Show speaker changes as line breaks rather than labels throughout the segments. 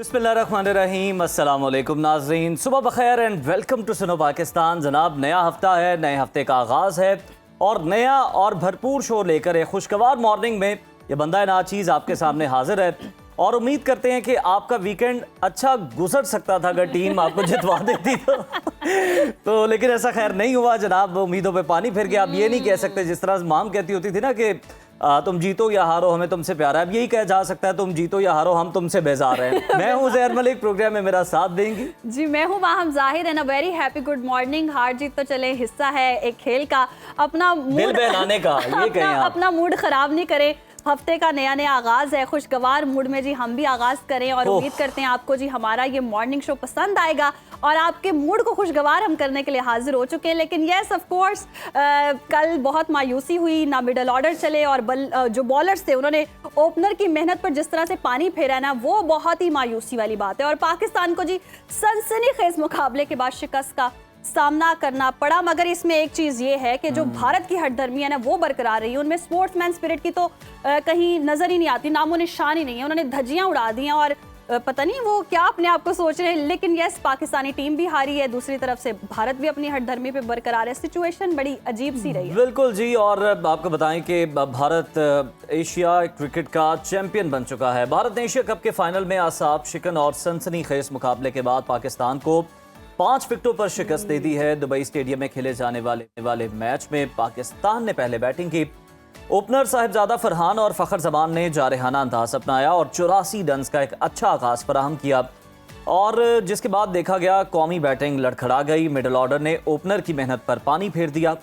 बिस्मिल्लाहिर्रहमानिर्रहीम, अस्सलाम वालेकुम नाज़रीन, सुबह बखैर and welcome to Suno Pakistan. जनाब, नया हफ्ता है, नए हफ्ते का आगाज़ है और नया और भरपूर शो लेकर एक खुशगवार मॉर्निंग में ये बंदा नाचीज़ आपके सामने हाजिर है और उम्मीद करते हैं कि आपका वीकेंड अच्छा गुजर सकता था अगर टीम आपको जितवा देती तो लेकिन ऐसा खैर नहीं हुआ जनाब। उम्मीदों पे पानी फिर गया। आप ये नहीं कह सकते जिस तरह माम कहती होती थी ना कि तुम जीतो या हारो हमें तुमसे प्यार है, अब यही कहा जा सकता है तुम जीतो या हारो हम तुमसे बेजार हैं। मैं हूँ ज़हर मलिक, प्रोग्राम में मेरा साथ देंगी
जी। मैं हूँ माहम जाहिर है ना। Very happy good morning. हार जीत तो चले हिस्सा है एक खेल का, अपना
दिल बहलाने का ये कहें
अपना मूड खराब नहीं करें। हफ्ते का नया नया आगाज है, खुशगवार मूड में जी हम भी आगाज करें और उम्मीद करते हैं आपको जी हमारा ये मॉर्निंग शो पसंद आएगा और आपके मूड को खुशगवार हम करने के लिए हाजिर हो चुके हैं। लेकिन यस ऑफ कोर्स कल बहुत मायूसी हुई, ना मिडल ऑर्डर चले और जो बॉलर्स थे उन्होंने ओपनर की मेहनत पर जिस तरह से पानी फेरा ना, वो बहुत ही मायूसी वाली बात है। और पाकिस्तान को जी सनसनीखेज मुकाबले के बाद शिकस्त का सामना करना पड़ा। मगर इसमें एक चीज ये है कि जो भारत की हठधर्मी है ना वो बरकरार रही है। उनमें स्पोर्ट्समैन स्पिरिट की तो कहीं नजर ही नहीं आती, नामो निशान ही नहीं है। उन्होंने धज्जियां उड़ा दी हैं और पता नहीं वो क्या अपने आप को सोच रहे हैं। लेकिन यस, पाकिस्तानी टीम भी हारी है, दूसरी तरफ से भारत भी अपनी हठधर्मी पे बरकरार है। सिचुएशन बड़ी अजीब सी रही है।
बिल्कुल जी। और आपको बताएं कि भारत एशिया क्रिकेट का चैंपियन बन चुका है। भारत ने एशिया कप के फाइनल में आसाब शिकन और सनसनीखेज मुकाबले के बाद पाकिस्तान को 5 विकेटों पर शिकस्त दे दी है। दुबई स्टेडियम में खेले जाने वाले मैच में पाकिस्तान ने पहले बैटिंग की। ओपनर साहिबजादा फरहान और फखर जमान ने जारहाना अंदाज अपनाया और 84 रन का एक अच्छा आगाज फराहम किया और जिसके बाद देखा गया कौमी बैटिंग लड़खड़ा गई। मिडल ऑर्डर ने ओपनर की मेहनत पर पानी फेर दिया।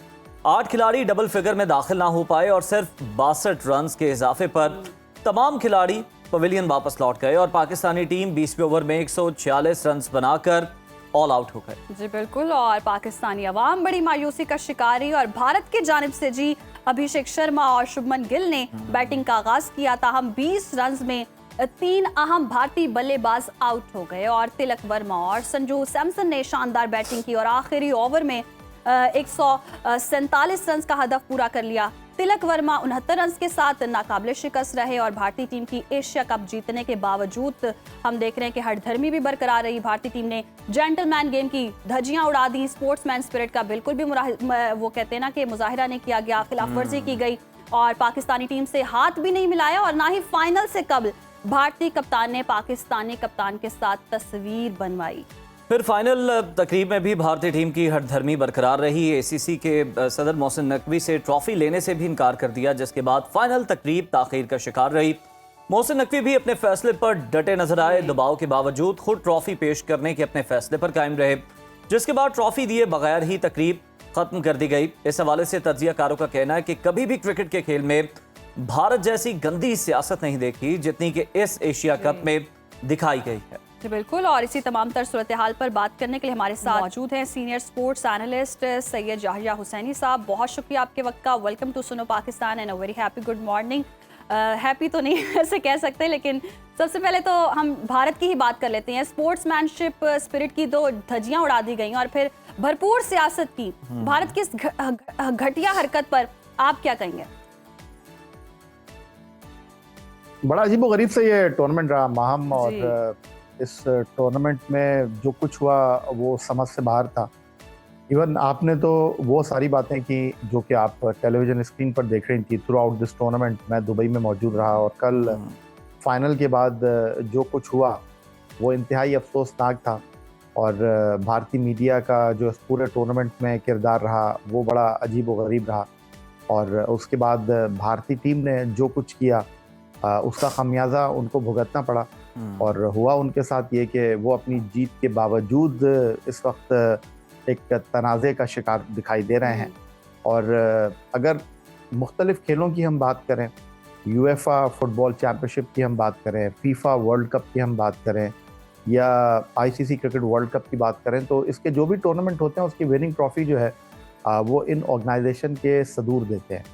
8 खिलाड़ी डबल फिगर में दाखिल ना हो पाए और सिर्फ 62 रन के इजाफे पर तमाम खिलाड़ी पवेलियन वापस लौट गए और पाकिस्तानी टीम 20वें ओवर में 146 रन बनाकर ऑल आउट हो गए।
जी बिल्कुल। और पाकिस्तानी अवाम बड़ी मायूसी का शिकार हुई और भारत की जानिब से जी अभिषेक शर्मा और शुभमन गिल ने बैटिंग का आगाज किया। ताहम 20 रन में 3 अहम भारतीय बल्लेबाज आउट हो गए और तिलक वर्मा और संजू सैमसन ने शानदार बैटिंग की और आखिरी ओवर में 147 रन का हदफ पूरा कर लिया। तिलक वर्मा 69 रन के साथ नाकाबिले शिकस्त रहे और भारतीय टीम की एशिया कप जीतने के बावजूद हम देख रहे हैं कि हठधर्मी भी बरकरार रही। भारतीय टीम ने जेंटलमैन गेम की धज्जियां उड़ा दी। स्पोर्ट्समैन स्पिरिट का बिल्कुल भी वो कहते हैं ना कि मुजाहिरा नहीं किया गया, खिलाफ वर्जी की गई और पाकिस्तानी टीम से हाथ भी नहीं मिलाया। और ना ही फाइनल से कबल भारतीय कप्तान ने पाकिस्तानी कप्तान के साथ तस्वीर बनवाई।
फिर फाइनल तकरीब में भी भारतीय टीम की हठधर्मी बरकरार रही। एसीसी के सदर मोहसिन नकवी से ट्रॉफी लेने से भी इनकार कर दिया, जिसके बाद फाइनल तकरीब ताखीर का शिकार रही। मोहसिन नकवी भी अपने फैसले पर डटे नजर आए। दबाव के बावजूद खुद ट्रॉफी पेश करने के अपने फैसले पर कायम रहे, जिसके बाद ट्रॉफी दिए बगैर ही तकरीब खत्म कर दी गई। इस हवाले से तज्जियाकारों का कहना है कि कभी भी क्रिकेट के खेल में भारत जैसी गंदी सियासत नहीं देखी जितनी कि इस एशिया कप में दिखाई गई है।
जी बिल्कुल। और इसी तमाम तर सूरत हाल पर बात करने के लिए हमारे साथ मौजूद हैं senior sports analyst Syed Yahya Hussaini sahab. बहुत शुक्रिया आपके वक्त का। Welcome to Suno Pakistan and a very happy good morning. Happy तो नहीं ऐसे कह सकते, लेकिन सबसे पहले तो हम भारत की ही बात कर लेते हैं। स्पोर्ट्समैनशिप स्पिरिट की तो धज्जियां उड़ा दी गई और फिर भरपूर सियासत की भारत की इस घटिया हरकत पर आप क्या कहेंगे?
बड़ा अजीबोगरीब से ये टूर्नामेंट रहा माहम और इस टूर्नामेंट में जो कुछ हुआ वो समझ से बाहर था। इवन आपने तो वो सारी बातें की जो कि आप टेलीविजन स्क्रीन पर देख रही थी थ्रू आउट दिस टूर्नामेंट। मैं दुबई में मौजूद रहा और कल फाइनल के बाद जो कुछ हुआ वो इंतहाई अफसोसनाक था और भारतीय मीडिया का जो इस पूरे टूर्नामेंट में किरदार रहा वो बड़ा अजीब व गरीब रहा। और उसके बाद भारतीय टीम ने जो कुछ किया उसका खमियाजा उनको भुगतना पड़ा और हुआ उनके साथ ये कि वो अपनी जीत के बावजूद इस वक्त एक तनाज़े का शिकार दिखाई दे रहे हैं। और अगर मुख्तलिफ़ खेलों की हम बात करें, यूएफा फुटबॉल चैम्पियनशिप की हम बात करें, फीफा वर्ल्ड कप की हम बात करें या आईसीसी क्रिकेट वर्ल्ड कप की बात करें, तो इसके जो भी टूर्नामेंट होते हैं उसकी विनिंग ट्रॉफी जो है वो इन ऑर्गेनाइजेशन के सदूर देते हैं।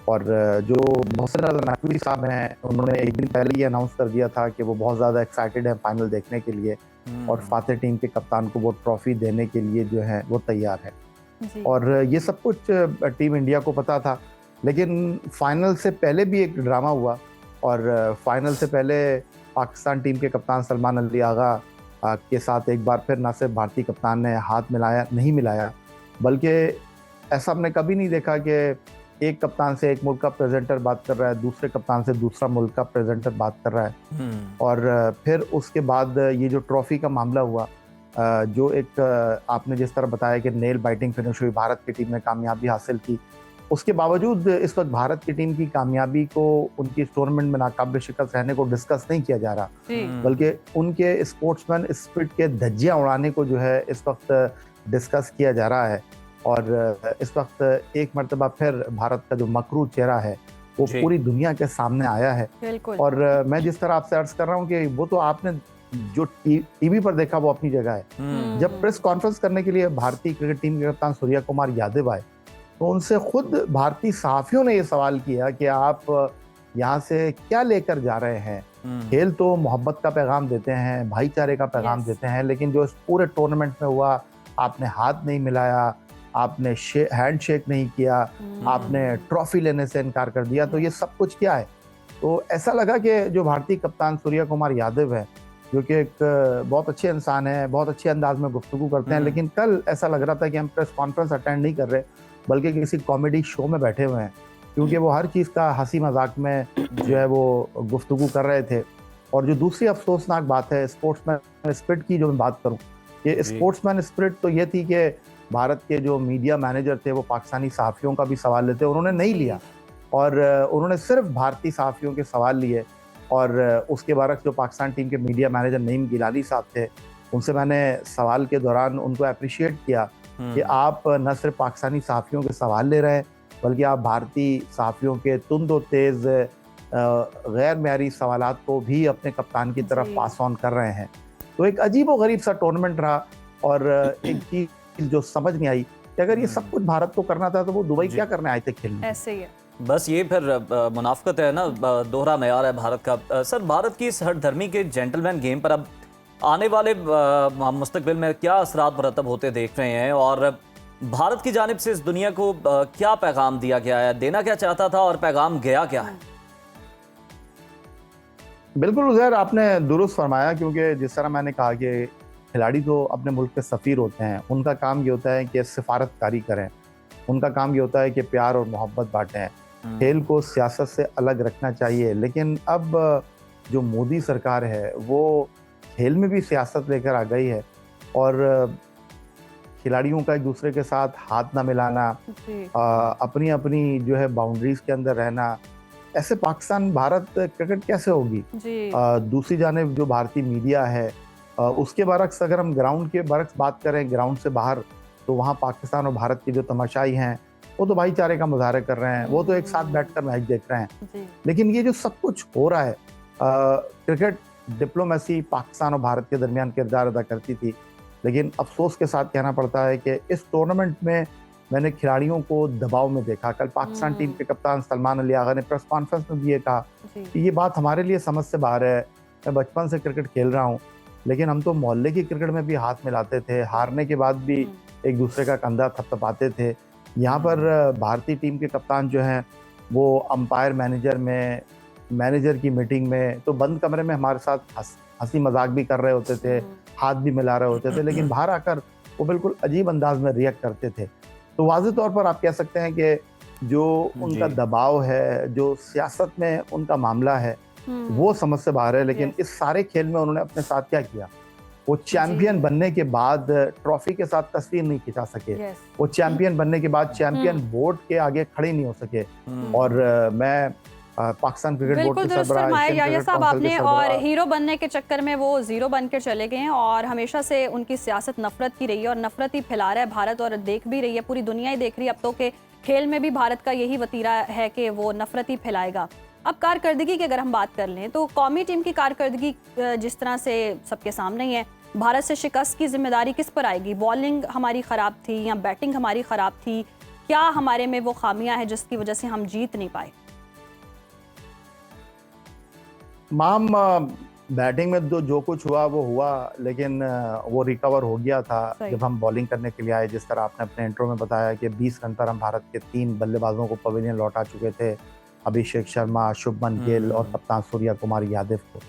और जो मोहसिन नकवी साहब हैं उन्होंने एक दिन पहले ही अनाउंस कर दिया था कि वो बहुत ज़्यादा एक्साइटेड हैं फाइनल देखने के लिए और फातेह टीम के कप्तान को वो ट्रॉफी देने के लिए जो है वो तैयार है। और ये सब कुछ टीम इंडिया को पता था, लेकिन फाइनल से पहले भी एक ड्रामा हुआ और फाइनल से पहले पाकिस्तान टीम के कप्तान सलमान अली आगा के साथ एक बार फिर ना सिर्फ भारतीय कप्तान ने हाथ नहीं मिलाया, बल्कि ऐसा हमने कभी नहीं देखा कि एक कप्तान से एक मुल्क का प्रेजेंटर बात कर रहा है, दूसरे कप्तान से दूसरा मुल्क का प्रेजेंटर बात कर रहा है। और फिर उसके बाद ये जो ट्रॉफी का मामला हुआ, जो एक आपने जिस तरह बताया कि नेल बाइटिंग फिनिश हुई, भारत की टीम ने कामयाबी हासिल की, उसके बावजूद इस वक्त भारत की टीम की कामयाबी को, उनकी इस टूर्नामेंट में नाकाबिल शिकस्त रहने को डिस्कस नहीं किया जा रहा, बल्कि उनके स्पोर्ट्समैन स्पिरिट के धज्जियां उड़ाने को जो है इस वक्त डिस्कस किया जा रहा है। और इस वक्त एक मर्तबा फिर भारत का जो मकरू चेहरा है वो पूरी दुनिया के सामने आया है। और मैं जिस तरह आपसे अर्ज कर रहा हूँ कि वो तो आपने जो टीवी पर देखा वो अपनी जगह है। जब प्रेस कॉन्फ्रेंस करने के लिए भारतीय क्रिकेट टीम के कप्तान सूर्या कुमार यादव आए तो उनसे खुद भारतीय सहाफियों ने ये सवाल किया कि आप यहाँ से क्या लेकर जा रहे हैं। खेल तो मोहब्बत का पैगाम देते हैं, भाईचारे का पैगाम देते हैं, लेकिन जो इस पूरे टूर्नामेंट में हुआ, आपने हाथ नहीं मिलाया, आपने हैंड शेक नहीं किया, आपने ट्रॉफी लेने से इनकार कर दिया, तो ये सब कुछ क्या है। तो ऐसा लगा कि जो भारतीय कप्तान सूर्या कुमार यादव है, जो कि एक बहुत अच्छे इंसान है, बहुत अच्छे अंदाज में गुफ्तगू करते हैं, लेकिन कल ऐसा लग रहा था कि हम प्रेस कॉन्फ्रेंस अटेंड नहीं कर रहे बल्कि किसी कॉमेडी शो में बैठे हुए हैं, क्योंकि वो हर चीज़ का हंसी मजाक में जो है वो गुफ्तगू कर रहे थे। और जो दूसरी अफसोसनाक बात है स्पोर्ट्समैन स्पिरिट की, जो मैं बात करूं, ये स्पोर्ट्समैन स्पिरिट तो ये थी कि भारत के जो मीडिया मैनेजर थे वो पाकिस्तानी सहाफ़ियों का भी सवाल लेते, उन्होंने नहीं लिया और उन्होंने सिर्फ भारतीय सहाफ़ियों के सवाल लिए। और उसके बरक्स जो पाकिस्तान टीम के मीडिया मैनेजर नईम गिलानी साहब थे, उनसे मैंने सवाल के दौरान उनको अप्रिशिएट किया कि आप न सिर्फ पाकिस्तानी सहाफ़ियों के सवाल ले रहे हैं, बल्कि आप भारतीय सहाफ़ियों के तुंद और तेज़ गैर मेयारी सवालात को भी अपने कप्तान की तरफ पास ऑन कर रहे हैं। तो एक अजीब व गरीब सा टूर्नामेंट रहा। और एक चीज़ जो समझ नहीं आई कि अगर ये सब कुछ भारत को करना था तो वो दुबई क्या करने आए थे खेलने।
ऐसे ही है, बस
ये फिर मुनाफकत है ना, दोहरा मेयार है भारत का। सर, भारत की इस हठधर्मी के जेंटलमैन गेम पर अब आने वाले मुस्तकबिल में क्या असरात मुरतब होते देख रहे हैं, और भारत की जानिब से इस दुनिया को क्या पैगाम दिया गया है, देना क्या चाहता था और पैगाम गया क्या है?
बिल्कुल उज़ैर, आपने दुरुस्त फरमाया, क्योंकि जिस तरह मैंने कहा कि खिलाड़ी तो अपने मुल्क के सफ़ीर होते हैं, उनका काम ये होता है कि सिफारतकारी करें, उनका काम ये होता है कि प्यार और मोहब्बत बांटें। खेल को सियासत से अलग रखना चाहिए, लेकिन अब जो मोदी सरकार है वो खेल में भी सियासत लेकर आ गई है और खिलाड़ियों का एक दूसरे के साथ हाथ ना मिलाना, अपनी अपनी जो है बाउंड्रीज के अंदर रहना, ऐसे पाकिस्तान भारत क्रिकेट कैसे होगी। दूसरी जानिब जो भारतीय मीडिया है उसके बरक्स अगर हम ग्राउंड के बरक्स बात करें, ग्राउंड से बाहर, तो वहाँ पाकिस्तान और भारत के जो तमाशाई हैं वो तो भाईचारे का मुजाहरा कर रहे हैं, वो तो एक साथ बैठकर मैच देख रहे हैं। लेकिन ये जो सब कुछ हो रहा है, क्रिकेट डिप्लोमेसी पाकिस्तान और भारत के दरमियान किरदार अदा करती थी, लेकिन अफसोस के साथ कहना पड़ता है कि इस टूर्नामेंट में मैंने खिलाड़ियों को दबाव में देखा। कल पाकिस्तान टीम के कप्तान सलमान अली आगा ने प्रेस कॉन्फ्रेंस में भी ये कहा कि ये बात हमारे लिए समझ से बाहर है, मैं बचपन से क्रिकेट खेल रहा हूँ, लेकिन हम तो मोहल्ले की क्रिकेट में भी हाथ मिलाते थे, हारने के बाद भी एक दूसरे का कंधा थपथपाते थे। यहाँ पर भारतीय टीम के कप्तान जो हैं वो अंपायर मैनेजर की मीटिंग में तो बंद कमरे में हमारे साथ हंसी मजाक भी कर रहे होते थे, हाथ भी मिला रहे होते थे, लेकिन बाहर आकर वो बिल्कुल अजीब अंदाज में रिएक्ट करते थे। तो वाज़ेह तौर पर आप कह सकते हैं कि जो उनका दबाव है, जो सियासत में उनका मामला है, वो समझ से बाहर है। लेकिन इस सारे खेल में उन्होंने अपने साथ क्या किया, वो चैंपियन बनने के बाद ट्रॉफी के साथ तस्वीर नहीं खिंचा सके, वो चैंपियन बनने के बाद चैंपियन बोर्ड के आगे खड़े नहीं हो सके। और मैं पाकिस्तान क्रिकेट बोर्ड के
सरबराह साहब आपने, और हीरो बनने के चक्कर में वो जीरो बनकर चले गए हैं, और हमेशा से उनकी सियासत नफरत की रही है और नफरत ही फैला रहा है भारत, और देख भी रही है, पूरी दुनिया ही देख रही है अब तो कि खेल में भी भारत का यही वतीरा है कि वो नफरत ही फैलाएगा। अब कारकर्दगी की अगर हम बात कर लें तो कौमी टीम की कारकर्दगी जिस तरह से सबके सामने ही है, भारत से शिकस्त की जिम्मेदारी किस पर आएगी? बॉलिंग हमारी ख़राब थी या बैटिंग हमारी ख़राब थी? क्या हमारे में वो खामियां हैं जिसकी वजह से हम जीत नहीं पाए?
माम, बैटिंग में जो कुछ हुआ वो हुआ, लेकिन वो रिकवर हो गया था जब हम बॉलिंग करने के लिए आए। जिस तरह आपने अपने इंट्रो में बताया कि 20 रन पर हम भारत के 3 बल्लेबाजों को पवेलियन लौटा चुके थे, अभिषेक शर्मा, शुभमन गिल और कप्तान सूर्या कुमार यादव को।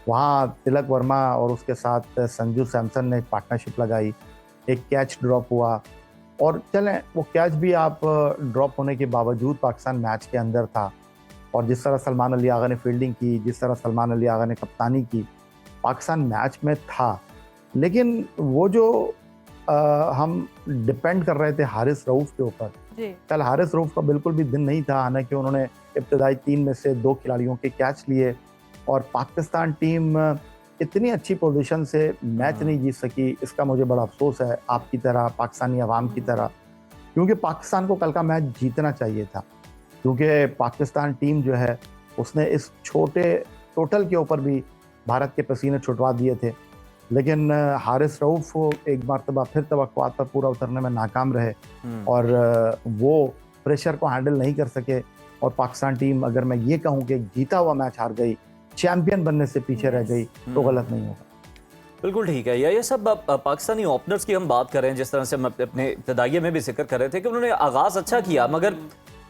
वहाँ तिलक वर्मा और उसके साथ संजू सैमसन ने एक पार्टनरशिप लगाई, एक कैच ड्रॉप हुआ और चलें वो कैच भी आप ड्रॉप होने के बावजूद पाकिस्तान मैच के अंदर था। और जिस तरह सलमान अली आगा ने फील्डिंग की, जिस तरह सलमान अली आगा ने कप्तानी की, पाकिस्तान मैच में था। लेकिन वो जो हम डिपेंड कर रहे थे हारिस रऊफ के ऊपर, कल हारिस रऊफ का बिल्कुल भी दिन नहीं था। हालांकि उन्होंने इब्तदाई 3 में से 2 खिलाड़ियों के कैच लिए और पाकिस्तान टीम इतनी अच्छी पोजीशन से मैच नहीं जीत सकी। इसका मुझे बड़ा अफसोस है, आपकी तरह, पाकिस्तानी अवाम की तरह, क्योंकि पाकिस्तान को कल का मैच जीतना चाहिए था। क्योंकि पाकिस्तान टीम जो है उसने इस छोटे टोटल के ऊपर भी भारत के पसीने छुटवा दिए थे। लेकिन हारिस रऊफ एक मरतबा फिर तवक्कुआत पर पूरा उतरने में नाकाम रहे और वो प्रेशर को हैंडल नहीं कर सके और पाकिस्तान टीम, अगर मैं ये कहूँ कि जीता हुआ मैच हार गई, चैंपियन बनने से पीछे रह गई, तो गलत नहीं होगा।
बिल्कुल ठीक है। ये सब पाकिस्तानी ओपनर्स की हम बात करें, जिस तरह से हम अपने इब्तदाइये में भी जिक्र कर रहे थे कि उन्होंने आगाज़ अच्छा किया, मगर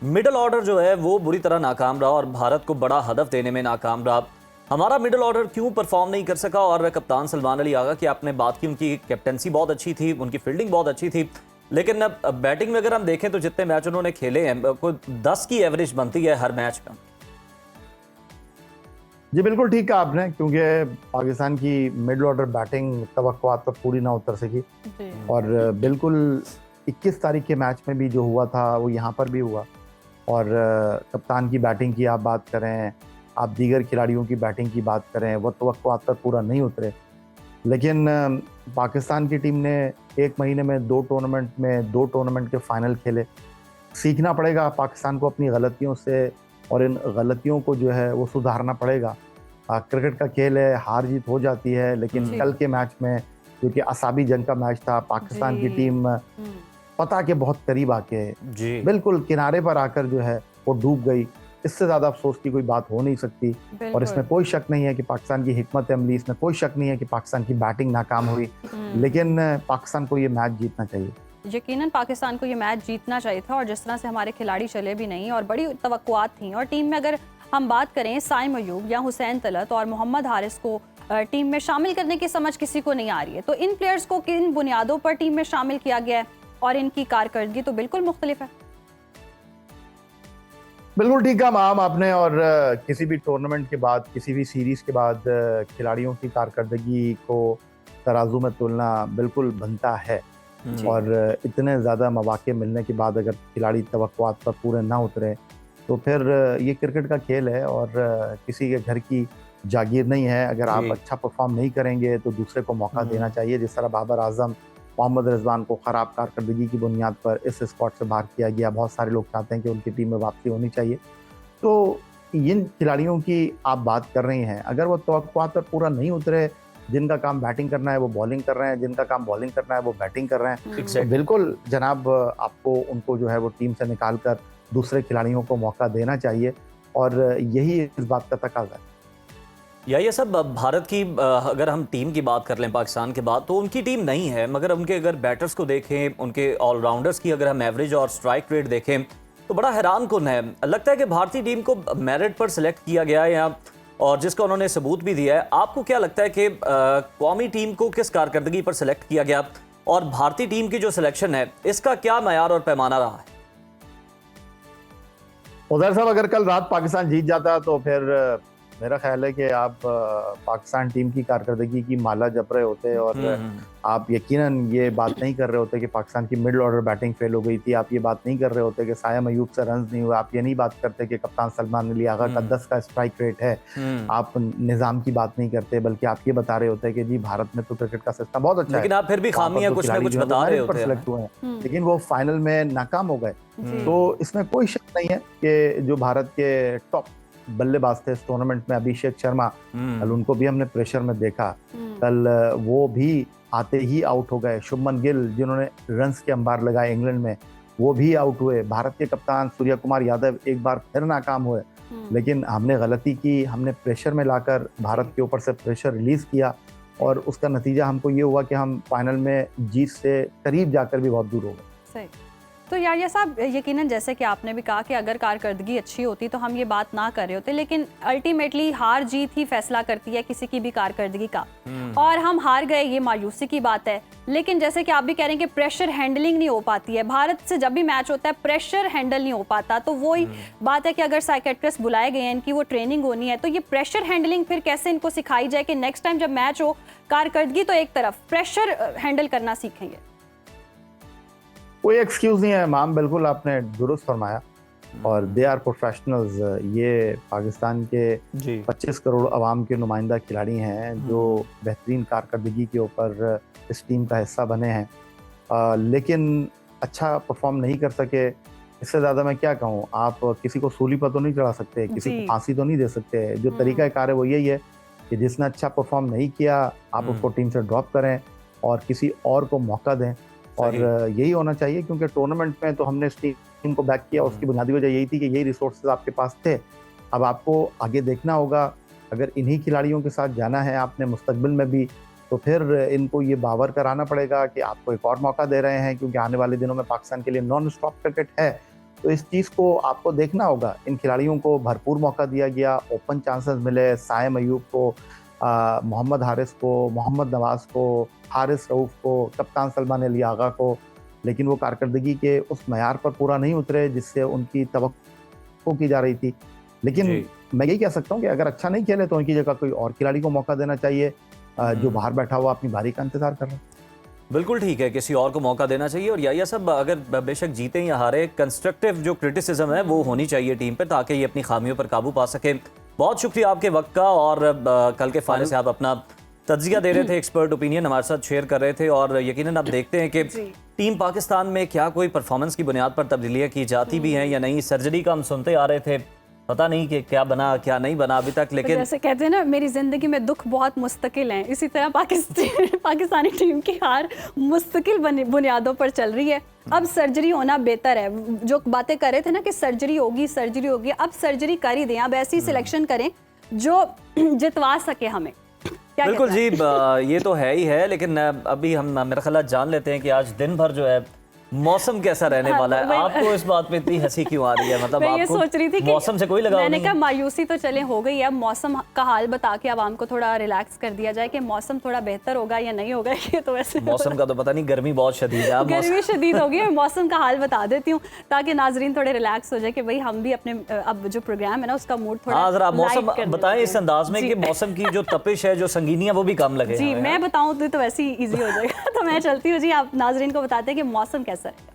मिडल ऑर्डर जो है वो बुरी तरह नाकाम रहा और भारत को बड़ा हदफ देने में नाकाम रहा। हमारा मिडल ऑर्डर क्यों परफॉर्म नहीं कर सका? और कप्तान सलमान अली आगा की आपने बात की, उनकी कैप्टनसी बहुत अच्छी थी, उनकी फील्डिंग बहुत अच्छी थी, लेकिन अब बैटिंग में अगर हम देखें तो जितने मैच उन्होंने खेले हैं, कोई 10 की एवरेज बनती है हर मैच में।
जी बिल्कुल ठीक कहा आपने, क्योंकि पाकिस्तान की मिडल ऑर्डर बैटिंग तवक्कुआत पर पूरी ना उतर सकी और बिल्कुल 21 तारीख के मैच में भी जो हुआ था वो यहाँ पर भी हुआ। और कप्तान की बैटिंग की आप बात करें, आप दीगर खिलाड़ियों की बैटिंग की बात करें, वो तवक्कुआत पर पूरा नहीं उतरे। लेकिन पाकिस्तान की टीम ने 1 महीने में 2 टूर्नामेंट के फाइनल खेले। सीखना पड़ेगा पाकिस्तान को अपनी गलतियों से और इन गलतियों को जो है वो सुधारना पड़ेगा। क्रिकेट का खेल है, हार जीत हो जाती है, लेकिन कल के मैच में, क्योंकि असाबी जंग का मैच था, पाकिस्तान की टीम पता के बहुत करीब आके बिल्कुल किनारे पर आकर जो है वो डूब गई। इससे ज़्यादा अफसोस की कोई बात हो नहीं सकती और इसमें कोई शक नहीं है कि पाकिस्तान की हिकमत अमली, इसमें कोई शक नहीं है कि पाकिस्तान की बैटिंग नाकाम हुई, लेकिन पाकिस्तान को ये मैच जीतना चाहिए।
यकीनन पाकिस्तान को ये मैच जीतना चाहिए था और जिस तरह से हमारे खिलाड़ी चले भी नहीं और बड़ी तवक्कुआत थी। और टीम में अगर हम बात करें, साइम अयूब या हुसैन तलत और मोहम्मद हारिस को टीम में शामिल करने की समझ किसी को नहीं आ रही है। तो इन प्लेयर्स को किन बुनियादों पर टीम में शामिल किया गया है और इनकी कारकर्दगी तो बिल्कुल मुख्तलिफ है।
बिल्कुल ठीक कहा माम आपने। और किसी भी टूर्नामेंट के बाद, किसी भी सीरीज के बाद खिलाड़ियों की कारकर्दगी को तराजू में तोलना बिल्कुल बनता है। और इतने ज़्यादा मौके मिलने के बाद अगर खिलाड़ी तवक्कुआत पर पूरे ना उतरे तो फिर ये क्रिकेट का खेल है और किसी के घर की जागीर नहीं है। अगर आप अच्छा परफॉर्म नहीं करेंगे तो दूसरे को मौका देना चाहिए। जिस तरह बाबर आजम, मोहम्मद रिजवान को ख़राब कारकर्दगी की बुनियाद पर इस स्क्वाड से बाहर किया गया, बहुत सारे लोग चाहते हैं कि उनकी टीम में वापसी होनी चाहिए। तो इन खिलाड़ियों की आप बात कर रही हैं, अगर वो तवक्कुआत पर पूरा नहीं उतरे, जिनका काम बैटिंग करना है वो बॉलिंग कर रहे हैं, जिनका काम बॉलिंग करना है वो बैटिंग कर रहे हैं, तो बिल्कुल जनाब आपको उनको जो है वो टीम से निकाल कर दूसरे खिलाड़ियों को मौका देना चाहिए और यही इस बात का तकाज़ा है।
या ये सब भारत की अगर हम टीम की बात कर लें पाकिस्तान के बाद, तो उनकी टीम नहीं है, मगर उनके अगर बैटर्स को देखें, उनके ऑलराउंडर्स की अगर हम एवरेज और स्ट्राइक रेट देखें तो बड़ा हैरान कुन है। लगता है कि भारतीय टीम को मेरिट पर सिलेक्ट किया गया है यहाँ, और जिसका उन्होंने सबूत भी दिया है। आपको क्या लगता है कि कौमी टीम को किस कारकर्दगी पर सिलेक्ट किया गया और भारतीय टीम की जो सिलेक्शन है इसका क्या मयार और पैमाना रहा है?
उधर साहब, अगर कल रात पाकिस्तान जीत जाता तो फिर मेरा ख्याल है कि आप पाकिस्तान टीम की कारकर्दगी की माला जप रहे होते और आप यकीनन ये बात नहीं कर रहे होते कि पाकिस्तान की मिडल ऑर्डर बैटिंग फेल हो गई थी। आप ये बात नहीं कर रहे होते कि साइम अयूब से रन्स नहीं हुए। आप ये नहीं बात करते कि कप्तान सलमान अली आगा का 10 का स्ट्राइक रेट है। आप निज़ाम की बात नहीं करते, बल्कि आप ये बता रहे होते कि जी भारत में तो क्रिकेट का सिस्टम बहुत अच्छा है,
लेकिन आप फिर भी खामियां कुछ ना कुछ बता रहे होते हैं,
लेकिन वो फाइनल में नाकाम हो गए। तो इसमें कोई शक नहीं है कि जो भारत के टॉप बल्लेबाज थे इस टूर्नामेंट में, अभिषेक शर्मा, कल उनको भी हमने प्रेशर में देखा। कल वो भी आते ही आउट हो गए। शुभमन गिल, जिन्होंने रन्स के अंबार लगाए इंग्लैंड में, वो भी आउट हुए। भारत के कप्तान सूर्य कुमार यादव एक बार फिर नाकाम हुए। लेकिन हमने गलती की, हमने प्रेशर में लाकर भारत के ऊपर से प्रेशर रिलीज किया और उसका नतीजा हमको ये हुआ कि हम फाइनल में जीत से करीब जाकर भी बहुत दूर हो गए।
तो यार साहब, यकीनन जैसे कि आपने भी कहा कि अगर कारकर्दगी अच्छी होती तो हम ये बात ना कर रहे होते, लेकिन अल्टीमेटली हार जीत ही फैसला करती है किसी की भी कारकर्दगी का। और हम हार गए, ये मायूसी की बात है। लेकिन जैसे कि आप भी कह रहे हैं कि प्रेशर हैंडलिंग नहीं हो पाती है, भारत से जब भी मैच होता है प्रेशर हैंडल नहीं हो पाता। तो वही बात है कि अगर साइकेट्रिस्ट बुलाए गए हैं, इनकी वो ट्रेनिंग होनी है, तो ये प्रेशर हैंडलिंग फिर कैसे इनको सिखाई जाए कि नेक्स्ट टाइम जब मैच हो, कारकर्दगी तो एक तरफ, प्रेशर हैंडल करना सीखेंगे।
कोई एक्सक्यूज नहीं है मैम, बिल्कुल आपने दुरुस्त फरमाया। और दे आर प्रोफेशनल्स। ये पाकिस्तान के 25 करोड़ अवाम के नुमाइंदा खिलाड़ी हैं जो बेहतरीन कारकर्दगी के ऊपर इस टीम का हिस्सा बने हैं, लेकिन अच्छा परफॉर्म नहीं कर सके। इससे ज़्यादा मैं क्या कहूँ, आप किसी को सूली पर तो नहीं चढ़ा सकते, किसी को फांसी तो नहीं दे सकते। जो तरीका कार है वो यही है कि जिसने अच्छा परफॉर्म नहीं किया आप उसको टीम से ड्रॉप करें और किसी और को मौका दें। और यही होना चाहिए, क्योंकि टूर्नामेंट में तो हमने इस टीम को बैक किया, उसकी बुनियादी वजह यही थी कि यही रिसोर्सेज आपके पास थे। अब आपको आगे देखना होगा, अगर इन्हीं खिलाड़ियों के साथ जाना है आपने मुस्तकबिल में भी, तो फिर इनको ये बावर कराना पड़ेगा कि आपको एक और मौका दे रहे हैं, क्योंकि आने वाले दिनों में पाकिस्तान के लिए नॉन स्टॉप क्रिकेट है। तो इस चीज़ को आपको देखना होगा। इन खिलाड़ियों को भरपूर मौका दिया गया, ओपन चांसेस मिले, साइम अयूब को, मोहम्मद हारिस को, मोहम्मद नवाज को, हारिस रऊफ को, कप्तान सलमान अली आगा को, लेकिन वो कारकर्दगी के उस मयार पर पूरा नहीं उतरे जिससे उनकी तवक्को की जा रही थी। लेकिन मैं यही कह सकता हूँ कि अगर अच्छा नहीं खेले तो उनकी जगह कोई और खिलाड़ी को मौका देना चाहिए जो बाहर बैठा हुआ अपनी बारी का इंतजार कर रहा है।
बिल्कुल ठीक है, किसी और को मौका देना चाहिए। और या सब अगर बेशक जीते या हारे, कंस्ट्रक्टिव जो क्रिटिसिज्म है वो होनी चाहिए टीम पर, ताकि ये अपनी खामियों पर काबू पा सके। बहुत शुक्रिया आपके वक्त का। और कल के फाइनल से आप अपना तज्जिया दे रहे थे, एक्सपर्ट ओपिनियन हमारे साथ शेयर कर रहे थे। और यकीनन आप देखते हैं कि टीम पाकिस्तान में क्या कोई परफॉर्मेंस की बुनियाद पर तब्दीलियाँ की जाती भी हैं या नहीं। सर्जरी का हम सुनते आ रहे थे, पता नहीं कि क्या बना क्या नहीं बना अभी तक। लेकिन
जैसे कहते हैं ना, मेरी जिंदगी में दुख बहुत मुस्तकिल हैं, इसी तरह पाकिस्तानी टीम की हार मुस्तकिल बुनियादों पर चल रही है। अब सर्जरी होना बेहतर है। जो बातें कर रहे थे ना कि सर्जरी होगी, अब सर्जरी कर ही दें। अब ऐसी सिलेक्शन करें जो जितवा सके हमें।
बिल्कुल जी, ये तो है ही है। लेकिन अभी हम मेरा ख्याल जान लेते हैं कि आज दिन भर जो है मौसम कैसा रहने वाला है। आपको इस बात पे इतनी हंसी क्यों आ रही है? मतलब
मैं ये सोच रही थी कि
मौसम से कोई लगाव नहीं है।
मैंने कहा मायूसी तो चले हो गई है, मौसम का हाल बता के आवाम को थोड़ा रिलैक्स कर दिया जाए कि मौसम थोड़ा बेहतर होगा या नहीं होगा। ये तो वैसे
मौसम का तो पता नहीं, गर्मी बहुत शदीद है।
गर्मी शदीद हो गई है। मौसम का हाल बता देती हूँ ताकि नाजरीन थोड़े रिलैक्स हो जाए कि भाई हम भी अपने अब जो प्रोग्राम है ना उसका मूड थोड़ा
जरा मौसम बताएं इस अंदाज में कि मौसम की जो तपिश है, जो संगीनी है, वो भी कम लगे।
जी मैं बताऊँ तो वैसे ही ईजी हो जाएगा। तो मैं चलती हूँ जी, आप नाजरीन को बताते हैं कि मौसम कैसा है।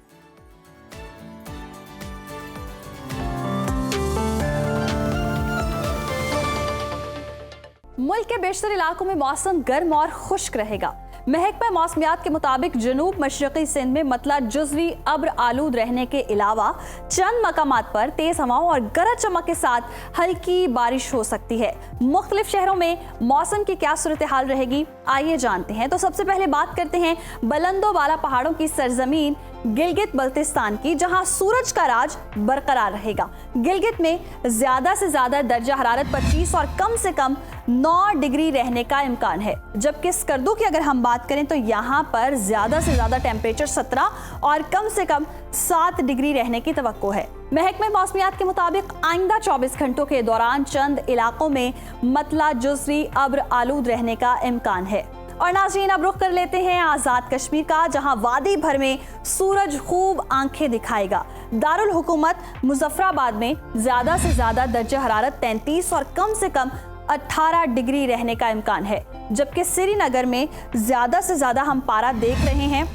मुल्क के बेशतर इलाकों में मौसम गर्म और खुश्क रहेगा। महकमा मौसमियात के मुताबिक जनूब मशरक़ी सिंध में मतला जुज़वी अब्र आलूद रहने के अलावा चंद मकामात पर तेज हवाओं और गरज चमक के साथ हल्की बारिश हो सकती है। मुख्तलिफ शहरों में मौसम की क्या सूरत हाल रहेगी, आइए जानते हैं। तो सबसे पहले बात करते हैं बुलंदो वाला पहाड़ों की सरजमीन गिलगित बल्तिस्तान की, जहां सूरज का राज बरकरार रहेगा। गिलगित में ज्यादा से ज्यादा दर्जा हरारत 25 और कम से कम 9 डिग्री रहने का इम्कान है। जबकि स्कर्दू की अगर हम बात करें तो यहाँ पर ज्यादा से ज्यादा टेम्परेचर 17 और कम से कम 7 डिग्री रहने की तवक्को है। महकमे मौसमियात के मुताबिक आइंदा 24 घंटों के दौरान चंद इलाकों में मतला जुज़वी अब्र आलूद रहने का इम्कान है। और नाज़रीन, अब रुख कर लेते हैं आज़ाद कश्मीर का, जहां वादी भर में सूरज खूब आंखें दिखाएगा। दारुल हुकूमत मुजफ्फराबाद में ज्यादा से ज्यादा दर्जा हरारत 33 और कम से कम 18 डिग्री रहने का इम्कान है। जबकि श्रीनगर में ज्यादा से ज्यादा हम पारा देख रहे हैं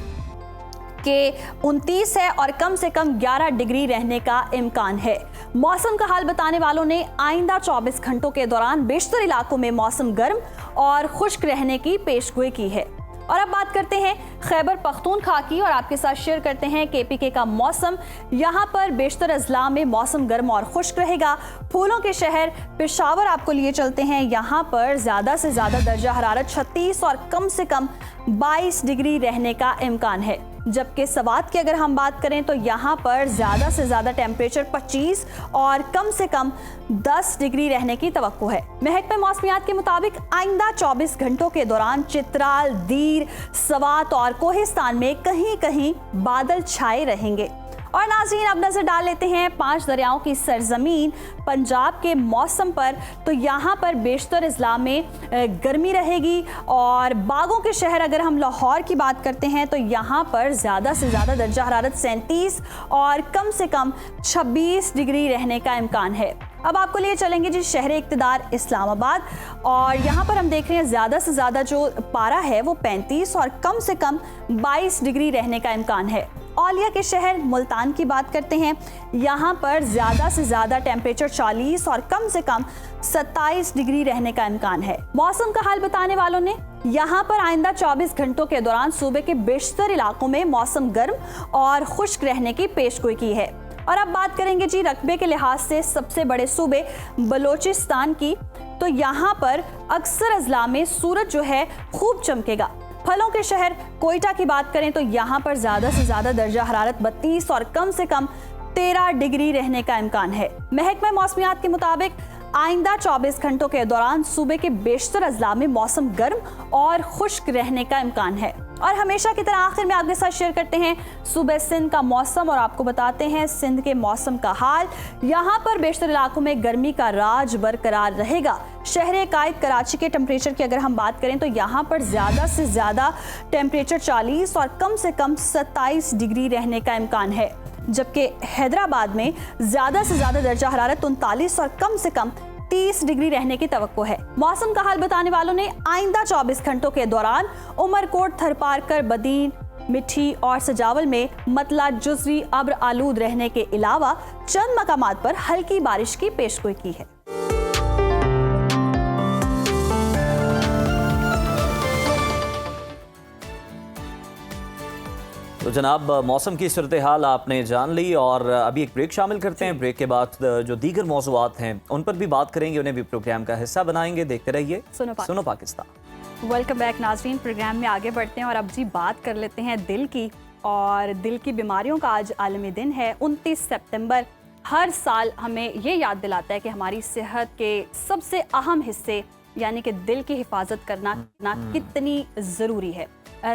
कि 29 है और कम से कम 11 डिग्री रहने का इम्कान है। मौसम का हाल बताने वालों ने आइंदा 24 घंटों के दौरान बेशतर इलाकों में मौसम गर्म और खुश्क रहने की पेशगोई की है। और अब बात करते हैं खैबर पख्तूनख्वा की और आपके साथ शेयर करते हैं KPK का मौसम। यहाँ पर बेशतर अजला में मौसम गर्म और खुश्क रहेगा। फूलों के शहर पेशावर आपको लिए चलते हैं। यहाँ पर ज्यादा से ज्यादा दर्जा हरारत 36 और कम से कम 22 डिग्री रहने का इम्कान है। जबकि सवात की अगर हम बात करें तो यहाँ पर ज्यादा से ज्यादा टेम्परेचर 25 और कम से कम 10 डिग्री रहने की तवक्को है। महकमे मौसमियात के मुताबिक आइंदा 24 घंटों के दौरान चित्राल, दीर, सवात और कोहिस्तान में कहीं कहीं बादल छाए रहेंगे। और नाज़रीन, अब नजर डाल लेते हैं 5 दरियाओं की सरजमीन पंजाब के मौसम पर। तो यहाँ पर बेशतर अजला में गर्मी रहेगी और बागों के शहर अगर हम लाहौर की बात करते हैं तो यहाँ पर ज़्यादा से ज़्यादा दर्जा हरारत 37 और कम से कम 26 डिग्री रहने का इम्कान है। अब आपको लिए चलेंगे जी शहर इक़्तिदार इस्लामाबाद, और यहाँ पर हम देख रहे हैं ज़्यादा से ज़्यादा जो पारा है वो 35 और कम से कम 22 डिग्री रहने का इम्कान है। औलिया के शहर मुल्तान की बात करते हैं, यहाँ पर ज़्यादा से ज़्यादा टेम्परेचर 40 और कम से कम 27 डिग्री रहने का इम्कान है। मौसम का हाल बताने वालों ने यहाँ पर आइंदा 24 घंटों के दौरान सूबे के बेशतर इलाकों में मौसम गर्म और खुश्क रहने की पेशगोई की है। और अब बात करेंगे जी रकबे के लिहाज से सबसे बड़े सूबे बलोचिस्तान की, तो यहाँ पर अक्सर अजला में सूरज जो है खूब चमकेगा। फलों के शहर कोयटा की बात करें तो यहाँ पर ज़्यादा से ज़्यादा दर्जा हरारत 32 और कम से कम 13 डिग्री रहने का इम्कान है। महकमा मौसमियात के मुताबिक आइंदा 24 घंटों के दौरान सूबे के बेशतर अजला में मौसम गर्म और खुश्क रहने का इम्कान है। और हमेशा की तरह आखिर में आपके साथ शेयर करते हैं सूबे सिंध का मौसम और आपको बताते हैं सिंध के मौसम का हाल। यहाँ पर बेशतर इलाकों में गर्मी का राज बरकरार रहेगा। शहर कायद कराची के टेम्परेचर की अगर हम बात करें तो यहाँ पर ज़्यादा से ज़्यादा टेम्परेचर 40 और कम से कम 27 डिग्री रहने का इम्कान है, जबकि हैदराबाद में ज़्यादा से ज़्यादा दर्जा हरारत 39 और कम से कम 30 डिग्री रहने की तवक्को है। मौसम का हाल बताने वालों ने आइंदा 24 घंटों के दौरान उमरकोट, थरपारकर, बदीन, मिठी और सजावल में मतला जुज़वी अब्र आलूद रहने के अलावा चंद मकामात पर हल्की बारिश की पेशगोई की है।
तो जनाब, मौसम की सूरत हाल आपने जान ली और अभी एक ब्रेक शामिल करते हैं। ब्रेक के बाद जो दीगर मौज़ूआत हैं उन पर भी बात करेंगे, उन्हें भी प्रोग्राम का हिस्सा बनाएंगे। देखते रहिए सुनो पाकिस्तान।
वेलकम बैक नाज़रीन, प्रोग्राम में आगे बढ़ते हैं और अब जी बात कर लेते हैं दिल की। और दिल की बीमारियों का आज आलमी दिन है 29 सितंबर। हर साल हमें ये याद दिलाता है कि हमारी सेहत के सबसे अहम हिस्से यानी कि दिल की हिफाजत करना कितनी ज़रूरी है।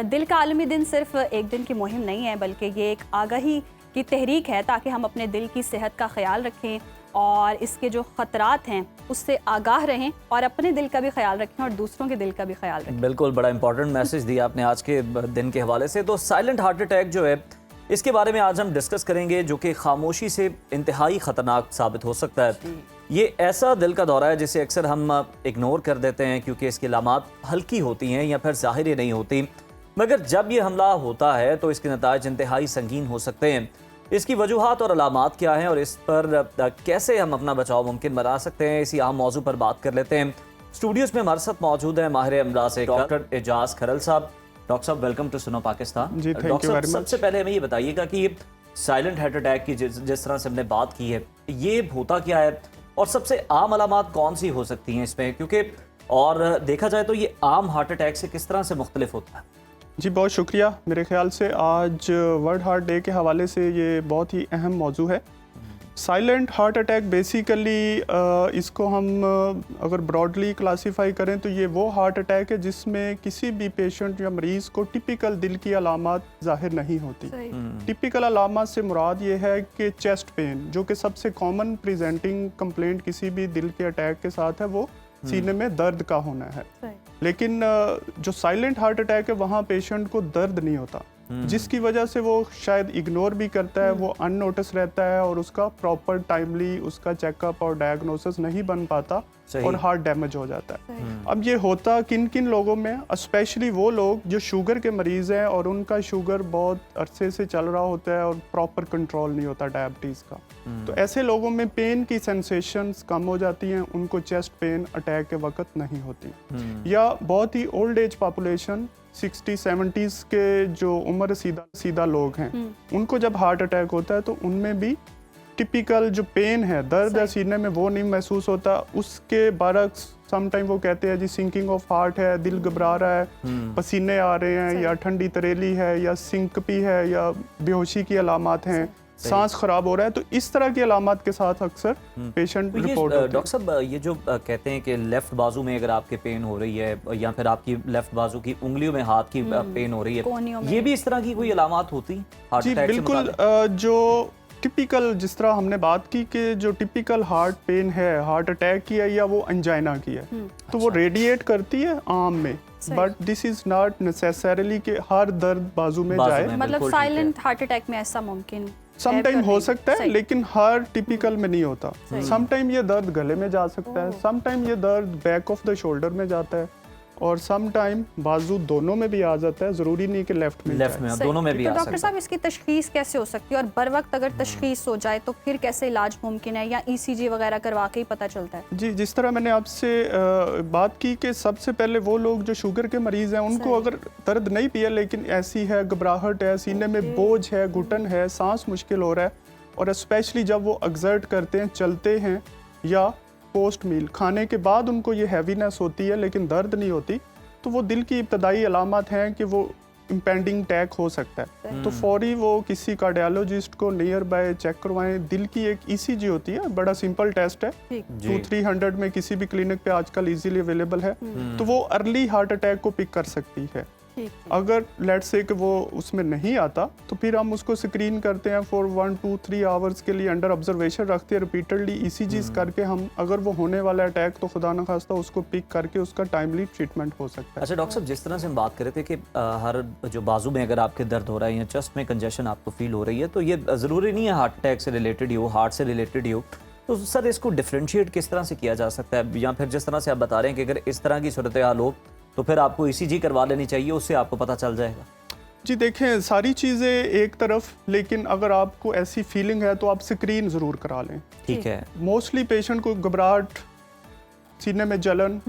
दिल का आलमी दिन सिर्फ एक दिन की मुहिम नहीं है, बल्कि ये एक आगाही की तहरीक है ताकि हम अपने दिल की सेहत का ख्याल रखें और इसके जो ख़तरात हैं उससे आगाह रहें और अपने दिल का भी ख्याल रखें और दूसरों के दिल का भी ख्याल रखें।
बिल्कुल, बड़ा इंपॉर्टेंट मैसेज दिया आपने आज के दिन के हवाले से। तो साइलेंट हार्ट अटैक जो है इसके बारे में आज हम डिस्कस करेंगे, जो कि खामोशी से इंतहाई ख़तरनाक साबित हो सकता है। ये ऐसा दिल का दौरा है जिसे अक्सर हम इग्नोर कर देते हैं क्योंकि इसकी अलामात हल्की होती हैं या फिर ज़ाहिर नहीं होती, मगर जब ये हमला होता है तो इसके नताइज इंतहाई संगीन हो सकते हैं। इसकी वजूहात और अलामात क्या हैं और इस पर कैसे हम अपना बचाव मुमकिन बना सकते हैं, इसी अहम मौजू पर बात कर लेते हैं। स्टूडियोज में हमारे साथ मौजूद है माहिर अमराज से डॉक्टर एजाज खरल साहब। डॉक्टर साहब, welcome to Suno Pakistan.
Ji, thank you very much.
सबसे पहले हमें ये बताइएगा कि साइलेंट हार्ट अटैक की जिस तरह से हमने बात की है, ये होता क्या है और सबसे आम अलामात कौन सी हो सकती हैं इसमें, क्योंकि और देखा जाए तो ये आम हार्ट अटैक से किस तरह से मुख्तलिफ होता है?
जी, बहुत शुक्रिया। मेरे ख्याल से आज वर्ल्ड हार्ट डे के हवाले से ये बहुत ही अहम मौजू है। साइलेंट हार्ट अटैक बेसिकली इसको हम अगर ब्रॉडली क्लासीफाई करें तो ये वो हार्ट अटैक है जिसमें किसी भी पेशेंट या मरीज़ को टिपिकल दिल की अलामात जाहिर नहीं होती। टिपिकल अलामात से मुराद ये है कि चेस्ट पेन, जो कि सबसे कॉमन प्रेजेंटिंग कंप्लेंट किसी भी दिल के अटैक के साथ है, वो सीने में दर्द का होना है। लेकिन जो साइलेंट हार्ट अटैक है वहाँ पेशेंट को दर्द नहीं होता, जिसकी वजह से वो शायद इग्नोर भी करता है, वो अननोटिस रहता है और उसका प्रॉपर टाइमली उसका चेकअप और डायग्नोसिस नहीं बन पाता और हार्ट डैमेज हो जाता है। अब ये होता किन किन लोगों में, स्पेशली वो लोग जो शुगर के मरीज़ हैं और उनका शुगर बहुत अरसे से चल रहा होता है और प्रॉपर कंट्रोल नहीं होता डायबिटीज़ का। तो ऐसे लोगों में पेन की सेंसेशंस कम हो जाती हैं, उनको चेस्ट पेन अटैक के वक्त नहीं होती। या बहुत ही ओल्ड एज पॉपुलेशन 60-70s के जो उम्र सीधा लोग हैं, उनको जब हार्ट अटैक होता है तो उनमें भी टिपिकल जो पेन है, दर्द है सीने में, वो नहीं महसूस होता। उसके बरक्स समटाइम वो कहते हैं जी सिंकिंग ऑफ हार्ट है, दिल घबरा रहा है, पसीने आ रहे हैं, या ठंडी तरेली है, या सिंकपी है, या बेहोशी की अलामात हैं, सांस खराब हो रहा है, तो इस तरह की अलामत के साथ अक्सर पेशेंट
तो ये
रिपोर्ट होते हैं।
डॉक्टर साहब ये जो कहते हैं कि लेफ्ट बाजू में अगर आपके पेन हो रही है या फिर आपकी लेफ्ट बाजू की उंगलियों में हाथ की पेन हो रही
कोहनियों
है,
में।
ये भी इस तरह की कोई अलामत होती हार्ट
जी
अटैक से
बिल्कुल।
मुताबिक?
जो टिपिकल, जिस तरह हमने बात की कि जो टिपिकल हार्ट पेन है, हार्ट अटैक की है या वो अंजाइना की है, तो वो रेडिएट करती है आर्म में, but this is not necessarily कि हर दर्द बाजू में
बाजू
जाए।
में।
मतलब
बिल्कुल ठीक है।
साइलेंट हार्ट अटैक में ऐसा मुमकिन
सम टाइम हो सकता है,
सही।
लेकिन हर टिपिकल में नहीं होता। सम टाइम ये दर्द गले में जा सकता है, सम टाइम ये दर्द बैक ऑफ द शोल्डर में जाता है, और सम टाइम बाजू दोनों में भी आ जाता है, जरूरी नहीं कि लेफ्ट में
लेफ्ट में
जाए।
दोनों में भी
तो
आ
डॉक्टर
सकता
साहब इसकी तशखीस कैसे हो सकती है, और बर वक्त अगर तशखीस हो जाए तो फिर कैसे इलाज मुमकिन है, या ईसीजी वगैरह करवा के ही पता चलता है?
जी, जिस तरह मैंने आपसे बात की कि सबसे पहले वो लोग जो शुगर के मरीज हैं, उनको
सही।
अगर दर्द नहीं पिया लेकिन ऐसी है, घबराहट है, सीने में बोझ है, घुटन है, सांस मुश्किल हो रहा है, और स्पेशली जब वो एक्सर्ट करते हैं, चलते हैं, या पोस्ट मील खाने के बाद उनको ये हैवीनेस होती है लेकिन दर्द नहीं होती, तो वो दिल की इब्तदाई अलामत हैं कि वो इम्पेंडिंग अटैक हो सकता है। तो फौरी वो किसी कार्डियोलॉजिस्ट को नियर बाय चेक करवाएं। दिल की एक ईसीजी होती है, बड़ा सिंपल टेस्ट है,
ठीक।
200-300 में किसी भी क्लिनिक पे आजकल इजीली अवेलेबल है, तो वो अर्ली हार्ट अटैक को पिक कर सकती है।
ठीक।
अगर लेट्स से कि वो उसमें नहीं आता, तो फिर हम उसको स्क्रीन करते हैं फॉर 1-2-3 आवर्स के लिए अंडर ऑब्जर्वेशन रखते हैं, रिपीटेडली ईसीजीज करके हम, अगर वो होने वाला अटैक तो खुदा न खास्ता उसको पिक करके उसका टाइमली ट्रीटमेंट हो सकता है।
अच्छा डॉक्टर साहब, जिस तरह से हम बात कर रहे थे कि हर जो बाजू में अगर आपके दर्द हो रहा है या चेस्ट में कंजेशन आपको फील हो रही है, तो ये ज़रूरी नहीं है हार्ट अटैक से रिलेटेड ही हो, हार्ट से रिलेटेड ही हो, तो सर इसको डिफ्रेंशिएट किस तरह से किया जा सकता है? या फिर जिस तरह से आप बता रहे हैं कि अगर इस तरह की सूरत हाल हो तो फिर आपको ईसीजी करवा लेनी चाहिए, उससे आपको पता चल जाएगा?
जी देखें, सारी चीज़ें एक तरफ, लेकिन अगर आपको ऐसी फीलिंग है तो आप स्क्रीन ज़रूर करा लें।
ठीक है।
मोस्टली पेशेंट को घबराहट, सीने में जलन,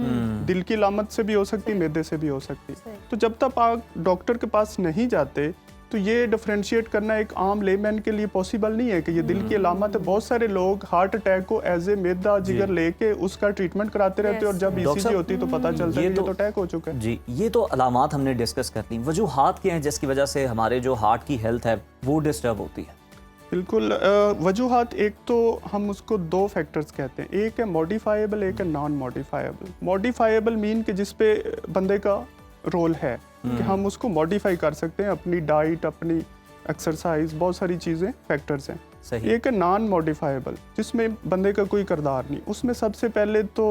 दिल की अलामत से भी हो सकती, मैदे से भी हो सकती। तो जब तक आप डॉक्टर के पास नहीं जाते, तो ये डिफरेंशिएट करना एक आम लेमैन के लिए पॉसिबल नहीं है कि ये दिल की अलामत है। बहुत सारे लोग हार्ट अटैक को एज ए मैदा जिगर लेके उसका ट्रीटमेंट कराते रहते हैं, और जब ईसीजी होती है तो पता चलता है ये तो अटैक हो चुका है।
जी, ये तो अलामात हमने डिस्कस कर ली। वजूहात क्या हैं जिसकी वजह से हमारे जो हार्ट की हेल्थ है वो डिस्टर्ब होती है?
बिल्कुल, वजूहात, एक तो हम उसको 2 फैक्टर्स कहते हैं, एक है मॉडिफाइबल, एक है नॉन मॉडिफाइबल। मॉडिफाइबल मीन कि जिस पे बंदे का रोल है कि हम उसको मॉडिफाई कर सकते हैं, अपनी डाइट, अपनी एक्सरसाइज, बहुत सारी चीज़ें फैक्टर्स हैं।
सही।
एक है नॉन मॉडिफाइबल, जिसमें बंदे का कोई किरदार नहीं। उसमें सबसे पहले तो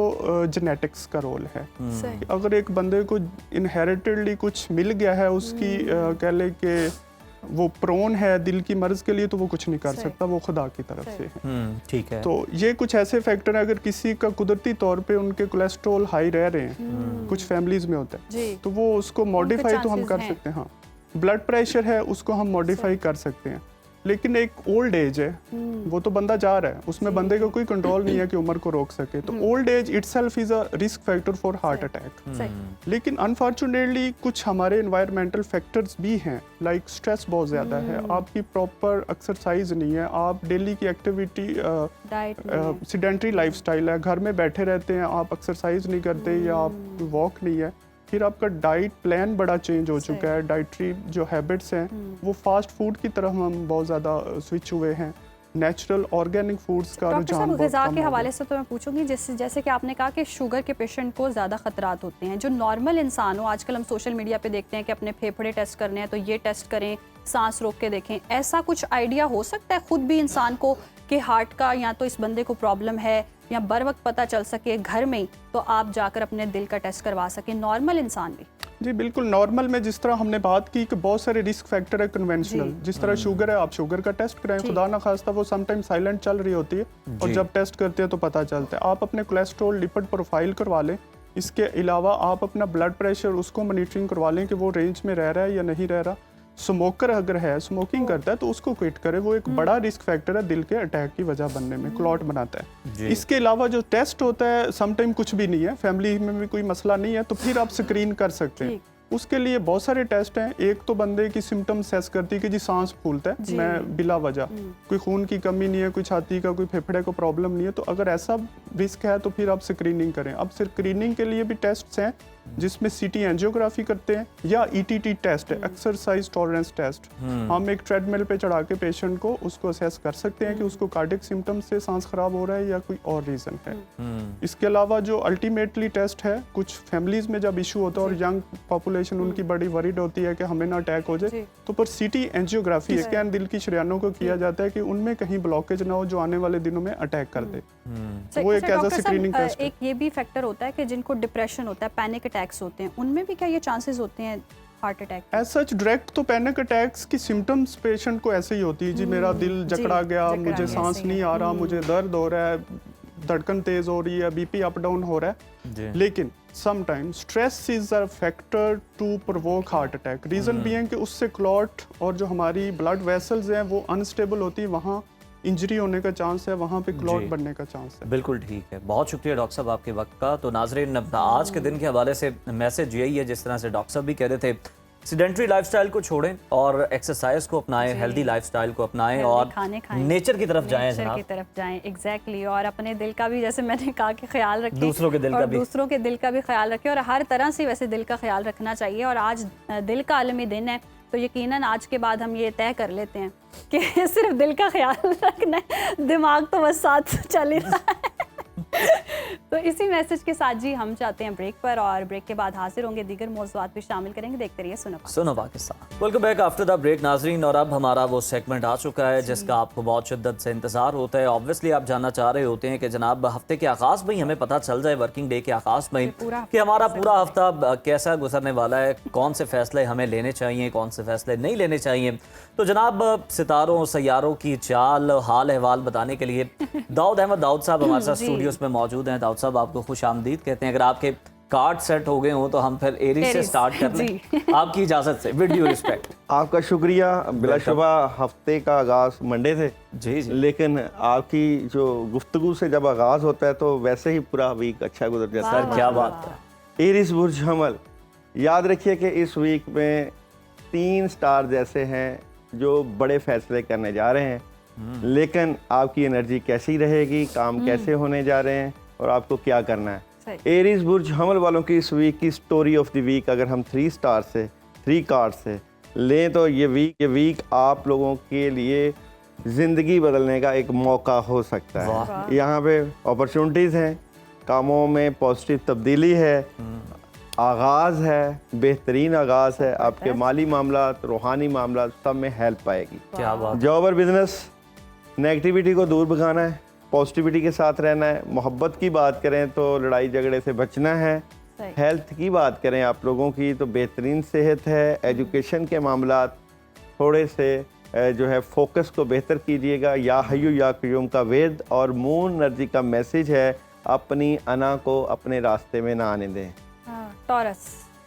जेनेटिक्स का रोल है।
सही।
अगर एक बंदे को इनहेरिटेडली कुछ मिल गया है, उसकी कह ले कि वो प्रोन है दिल की मर्ज के लिए, तो वो कुछ नहीं कर सकता, वो खुदा की तरफ से है।
ठीक है।
तो ये कुछ ऐसे फैक्टर हैं, अगर किसी का कुदरती तौर पे उनके कोलेस्ट्रॉल हाई रह रहे हैं, कुछ फैमिलीज में होता है,
जी।
तो वो उसको मॉडिफाई तो हम
chances
कर
हैं।
सकते हैं। हाँ, ब्लड प्रेशर है, उसको हम मॉडिफाई कर सकते हैं, लेकिन एक ओल्ड एज है, वो तो बंदा जा रहा है, उसमें बंदे का कोई कंट्रोल नहीं है कि उम्र को रोक सके, तो old age itself is a risk factor for heart attack.
सही।
लेकिन अनफॉर्चुनेटली कुछ हमारे एनवायरमेंटल फैक्टर्स भी हैं, लाइक स्ट्रेस बहुत ज़्यादा है, आपकी प्रॉपर एक्सरसाइज नहीं है, आप डेली की एक्टिविटी
डाइट
सीडेंट्री लाइफस्टाइल है, घर में बैठे रहते हैं, आप एक्सरसाइज नहीं करते या आप वॉक नहीं है, फिर आपका डाइट प्लान बड़ा चेंज हो चुका है, डाइटरी जो हैबिट्स हैं वो फास्ट फूड की तरफ हम बहुत ज़्यादा स्विच हुए हैं, नेचुरल ऑर्गेनिक फूड्स का
डॉक्टर साहब,
रुझान बहुत
ग़िज़ा
कम
के
हो
हवाले
गया।
से तो मैं पूछूंगी, जैसे कि आपने कहा कि शुगर के पेशेंट को ज़्यादा खतरात होते हैं, जो नॉर्मल इंसान हो, आजकल हम सोशल मीडिया पे देखते हैं कि अपने फेफड़े टेस्ट करने हैं तो ये टेस्ट करें, सांस रोक के देखें, ऐसा कुछ आइडिया हो सकता है खुद भी इंसान को कि हार्ट का या तो इस बंदे को प्रॉब्लम है, या बर वक्त पता चल सके घर में ही, तो आप जाकर अपने दिल का टेस्ट करवा सकें, नॉर्मल इंसान भी?
जी बिल्कुल, नॉर्मल में जिस तरह हमने बात की कि बहुत सारे रिस्क फैक्टर है कन्वेंशनल, जिस तरह शुगर है, आप शुगर का टेस्ट कराएं, खुदा ना खास्ता वो समटाइम साइलेंट चल रही होती है, और जब टेस्ट करते हैं तो पता चलता है। आप अपने कोलेस्ट्रॉल लिपिड प्रोफाइल करवा लें, इसके अलावा आप अपना ब्लड प्रेशर उसको मॉनिटरिंग करवा लें कि वो रेंज में रह रहा है या नहीं रह रहा। स्मोकर अगर है, स्मोकिंग करता है, तो उसको क्विट करे, वो एक बड़ा रिस्क फैक्टर है दिल के अटैक की वजह बनने में, क्लॉट बनाता है। इसके अलावा जो टेस्ट होता है समटाइम कुछ भी नहीं है, फैमिली में भी कोई मसला नहीं है, तो फिर आप स्क्रीन कर सकते हैं। उसके लिए बहुत सारे टेस्ट हैं। एक तो बंदे की सिम्टम सेस करती है कि जी सांस फूलता है, मैं बिला वजह, कोई खून की कमी नहीं है, कोई छाती का, कोई फेफड़े को प्रॉब्लम नहीं है, तो अगर ऐसा रिस्क है तो फिर आप स्क्रीनिंग करें। अब स्क्रीनिंग के लिए भी टेस्ट हैं, जिसमें सीटी एंजियोग्राफी करते हैं या ईटीटी टेस्ट है, एक्सरसाइज टॉलरेंस टेस्ट। हम एक ट्रेडमिल पे चढ़ा के पेशेंट को उसको असेस कर सकते हैं कि उसको कार्डियक सिम्टम्स से सांस खराब हो रहा है या कोई और रीज़न है। इसके अलावा जो अल्टीमेटली टेस्ट है, कुछ फैमिलीज में जब इशू होता है और यंग पॉपुलेशन उनकी बड़ी वरीड होती है कि हमें ना अटैक हो जाए, तो पर सीटी एंजियोग्राफी स्कैन दिल की शरियानों को किया जाता है कि उनमें कहीं ब्लॉकेज ना हो जो आने वाले दिनों में अटैक कर दे। वो एक एज अ स्क्रीनिंग टेस्ट।
एक ये भी फैक्टर होता है कि जिनको डिप्रेशन होता है, पैनिक अटैक्स होते हैं, उनमें भी क्या ये चांसेस होते हैं heart attack?
As such direct तो पैनिक अटैक्स की सिम्टम्स पेशेंट को ऐसे ही होती है, जी मेरा दिल जकड़ा गया, मुझे सांस नहीं आ रहा, मुझे दर्द हो रहा है, धड़कन तेज हो रही है, बीपी अप डाउन हो रहा है। लेकिन sometimes stress is a factor to provoke heart attack. Reason भी है कि उससे क्लॉट और जो हमारी ब्लड वेसल्स हैं वो अनस्टेबल होती है, वहाँ इंजरी होने का चांस है, वहाँ पे क्लॉट बनने का चांस है।
बिल्कुल ठीक है, बहुत शुक्रिया डॉक्टर साहब आपके वक्त का। तो नाजरीन, आज के दिन के हवाले से मैसेज यही है, जिस तरह से डॉक्टर साहब भी कह रहे थे, सीडेंट्री लाइफस्टाइल को छोड़ें और एक्सरसाइज को अपनाएं, हेल्दी लाइफस्टाइल को अपनाएं और नेचर की तरफ जाएं,
नेचर की तरफ जाएं। एग्जैक्टली। और अपने दिल का भी, जैसे मैंने कहा, कि ख्याल रखें,
दूसरों के दिल का भी
ख्याल रखें और हर तरह से वैसे दिल का ख्याल रखना चाहिए। और आज दिल का आलमी दिन है, तो यकीनन आज के बाद हम ये तय कर लेते हैं कि सिर्फ दिल का ख्याल रखना है, दिमाग तो बस साथ चल ही रहा है। तो इसी मैसेज के साथ जी हम चाहते हैं ब्रेक पर, और ब्रेक के बाद हाजिर होंगे, दीगर मौज़ूआत भी शामिल करेंगे। देखते रहिए Suno Pakistan.
Welcome back after the break नाजरीन। और अब हमारा वो सेगमेंट आ चुका है जिसका आपको बहुत शिद्दत से इंतजार होता है। ऑब्वियसली आप जानना चाह रहे होते हैं कि जनाब हफ्ते के आगाज़ में ही हमें पता चल जाए, वर्किंग डे के आगाज़ में कि हमारा पूरा हफ्ता कैसा गुजरने वाला है, कौन से फैसले हमें लेने चाहिए, कौन से फैसले नहीं लेने चाहिए। तो जनाब सितारों सैयारों की चाल हाल अहवाल बताने के लिए दाऊद अहमद दाऊद साहब हमारे साथ स्टूडियोज में मौजूद हैं। दाऊद साहब आपको खुश आमदीद कहते हैं। अगर आपके कार्ड सेट हो गए हो तो हम फिर एरीज से स्टार्ट कर लें आपकी इजाजत से, विद ड्यू रिस्पेक्ट।
आपका शुक्रिया। बिलाशुबा हफ्ते का आगाज मंडे से
जी,
लेकिन आपकी जो गुफ्तगू से जब आगाज होता है तो वैसे ही पूरा वीक अच्छा गुजर जाता है।
क्या बात है।
एरीज बुर्ज हमल, याद रखिए कि इस वीक में 3 स्टार जैसे हैं जो बड़े फैसले करने जा रहे हैं, लेकिन आपकी एनर्जी कैसी रहेगी, काम कैसे होने जा रहे हैं और आपको क्या करना है। एरीज बुर्ज हमल वालों की इस वीक की स्टोरी ऑफ द वीक अगर हम 3 स्टार से 3 कार्ड से लें तो ये वीक आप लोगों के लिए ज़िंदगी बदलने का एक मौका हो सकता है। यहाँ पे अपॉर्चुनिटीज़ हैं, कामों में पॉजिटिव तब्दीली है, आगाज़ है, बेहतरीन आगाज़ है, आपके माली मामला, रूहानी मामला सब में हेल्प आएगी।
क्या बात।
जॉब और बिजनेस, नेगेटिविटी को दूर भगाना है, पॉजिटिविटी के साथ रहना है। मोहब्बत की बात करें तो लड़ाई झगड़े से बचना है। हेल्थ की बात करें आप लोगों की तो बेहतरीन सेहत है। एजुकेशन के मामला थोड़े से जो है फोकस को बेहतर कीजिएगा। या हय्यू या क़य्यूम का वेद और मून एनर्जी का मैसेज है, अपनी अना को अपने रास्ते में ना आने दें।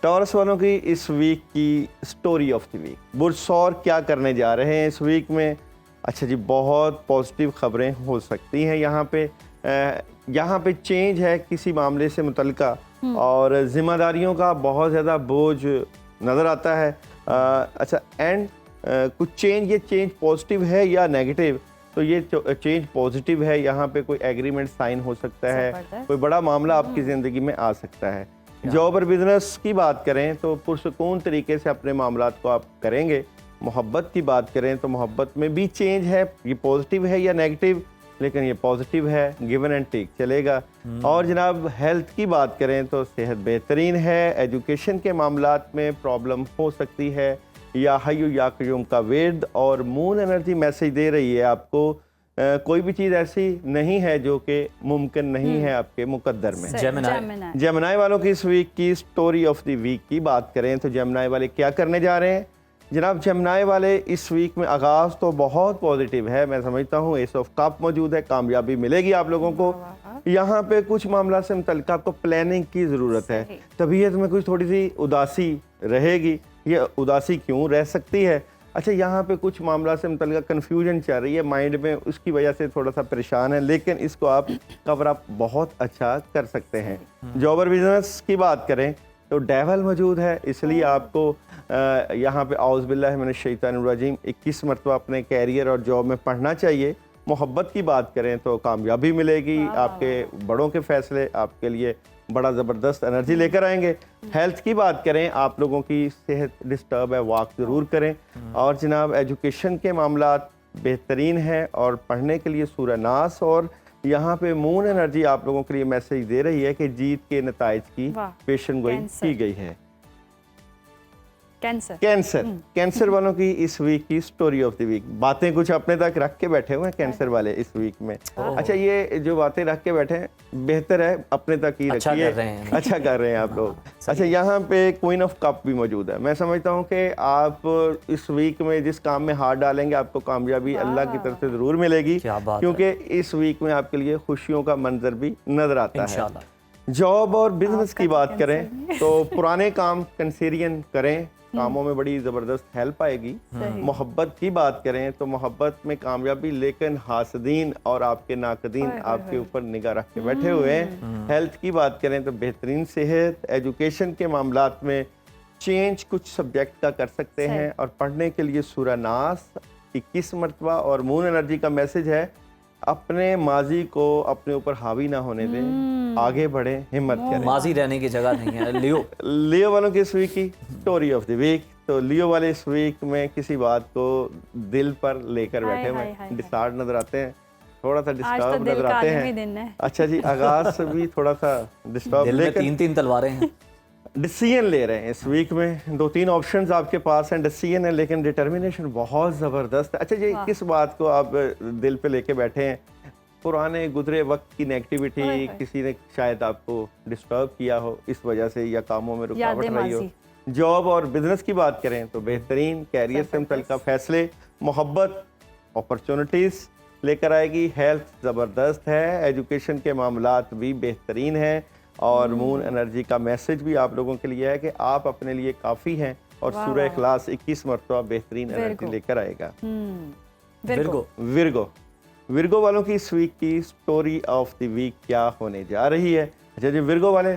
टॉरस वालों की इस वीक की स्टोरी ऑफ द वीक, बुर्ज सौर क्या करने जा रहे हैं इस वीक में। अच्छा जी, बहुत पॉजिटिव खबरें हो सकती हैं यहाँ पे चेंज है किसी मामले से मुतल्लिका और ज़िम्मेदारियों का बहुत ज़्यादा बोझ नज़र आता है। अच्छा एंड कुछ चेंज, ये चेंज पॉजिटिव है या नेगेटिव, तो ये चेंज पॉजिटिव है। यहाँ पे कोई एग्रीमेंट साइन हो सकता है, कोई बड़ा मामला आपकी ज़िंदगी में आ सकता है। जॉब और बिजनेस की बात करें तो पुरसुकून तरीके से अपने मामलात को आप करेंगे। मोहब्बत की बात करें तो मोहब्बत में भी चेंज है, ये पॉजिटिव है या नेगेटिव, लेकिन ये पॉजिटिव है, गिवन एंड टेक चलेगा। और जनाब हेल्थ की बात करें तो सेहत बेहतरीन है। एजुकेशन के मामलात में प्रॉब्लम हो सकती है। या हय्यू या क़य्यूम का वेद और मून एनर्जी मैसेज दे रही है आपको, कोई भी चीज़ ऐसी नहीं है जो कि मुमकिन नहीं है आपके मुकद्दर में। जेमिनाई वालों की इस वीक की स्टोरी ऑफ द वीक की बात करें तो जेमिनाई वाले क्या करने जा रहे हैं। जनाब जेमिनाई वाले इस वीक में आगाज़ तो बहुत पॉजिटिव है, मैं समझता हूँ एस ऑफ कप मौजूद है, कामयाबी मिलेगी आप लोगों को। यहाँ पे कुछ मामला से मुतल्लिक़ आपको प्लानिंग की ज़रूरत है। तबीयत में कुछ थोड़ी सी उदासी रहेगी, ये उदासी क्यों रह सकती है। अच्छा यहाँ पे कुछ मामला से मुतल्लिक़ कन्फ्यूजन चल रही है माइंड में, उसकी वजह से थोड़ा सा परेशान है, लेकिन इसको आप कवर अप बहुत अच्छा कर सकते हैं। जॉब और बिजनेस की बात करें तो डेवल मौजूद है, इसलिए आपको यहाँ पे औज़ बिल्लाहि मिनश शैतानिर रजीम 21 मरतबा अपने कैरियर और जॉब में पढ़ना चाहिए। मोहब्बत की बात करें तो कामयाबी मिलेगी, आपके बड़ों के फैसले आपके लिए बड़ा ज़बरदस्त एनर्जी लेकर आएंगे। हेल्थ की बात करें, आप लोगों की सेहत डिस्टर्ब है, वॉक ज़रूर करें। और जनाब एजुकेशन के मामलात बेहतरीन है और पढ़ने के लिए सूरह नास, और यहाँ पे मून एनर्जी आप लोगों के लिए मैसेज दे रही है कि जीत के नताइज की पेशन गोई की गई है। कैंसर वालों की इस वीक की स्टोरी ऑफ द वीक, बातें कुछ अपने तक रख के बैठे हुए हैं कैंसर वाले इस वीक में। अच्छा, ये जो बातें रख के बैठे हैं बेहतर है अपने तक ही रखिए, अच्छा कर रहे हैं आप लोग। अच्छा, यहाँ पे क्वीन ऑफ कप भी मौजूद है। मैं समझता हूँ कि आप इस वीक में जिस काम में हाथ डालेंगे आपको कामयाबी अल्लाह की तरफ से ज़रूर मिलेगी, क्योंकि इस वीक में आपके लिए खुशियों का मंजर भी नजर आता है। जॉब और बिजनेस की बात करें तो पुराने काम कंसीरियन करें, कामों में बड़ी ज़बरदस्त हेल्प आएगी। मोहब्बत की बात करें तो मोहब्बत में कामयाबी, लेकिन हासदीन और आपके नाकदीन आपके ऊपर निगाह रख के बैठे हुए हैं। हेल्थ की बात करें तो बेहतरीन सेहत। एजुकेशन के मामलात में चेंज कुछ सब्जेक्ट का कर सकते हैं, और पढ़ने के लिए सूरह नास 21 मरतबा। और मून एनर्जी का मैसेज है अपने माजी को अपने ऊपर हावी ना होने दें, आगे बढ़े, हिम्मत करें।
माजी रहने की जगह नहीं है।
लियो वालों की इस वीक की स्टोरी ऑफ द वीक, तो लियो वाले इस वीक में किसी बात को दिल पर लेकर बैठे हुए डिस्टर्ब नजर आते हैं, थोड़ा सा डिस्टर्ब नजर आते हैं। अच्छा जी, आगाज से भी थोड़ा सा डिस्टर्ब,
लेकिन 3 तलवारें हैं।
डिसीजन ले रहे हैं इस वीक में, 2-3 ऑप्शंस आपके पास हैं, डिसीजन है, लेकिन डिटर्मिनेशन बहुत ज़बरदस्त है। अच्छा जी, किस बात को आप दिल पे लेके बैठे हैं? पुराने गुजरे वक्त की नेगेटिविटी, किसी ने शायद आपको डिस्टर्ब किया हो इस वजह से, या कामों में रुकावट रही हो। जॉब और बिजनेस की बात करें तो बेहतरीन, कैरियर से मुतल्लिका फैसले, मोहब्बत अपॉर्चुनिटीज़ लेकर आएगी। हेल्थ ज़बरदस्त है, एजुकेशन के मामलात भी बेहतरीन हैं, और मून एनर्जी का मैसेज भी आप लोगों के लिए है कि आप अपने लिए काफ़ी हैं, और सूरह इखलास 21 मरतबा बेहतरीन एनर्जी लेकर आएगा। विर्गो वालों की इस वीक की स्टोरी ऑफ द वीक क्या होने जा रही है? अच्छा जी, विर्गो वाले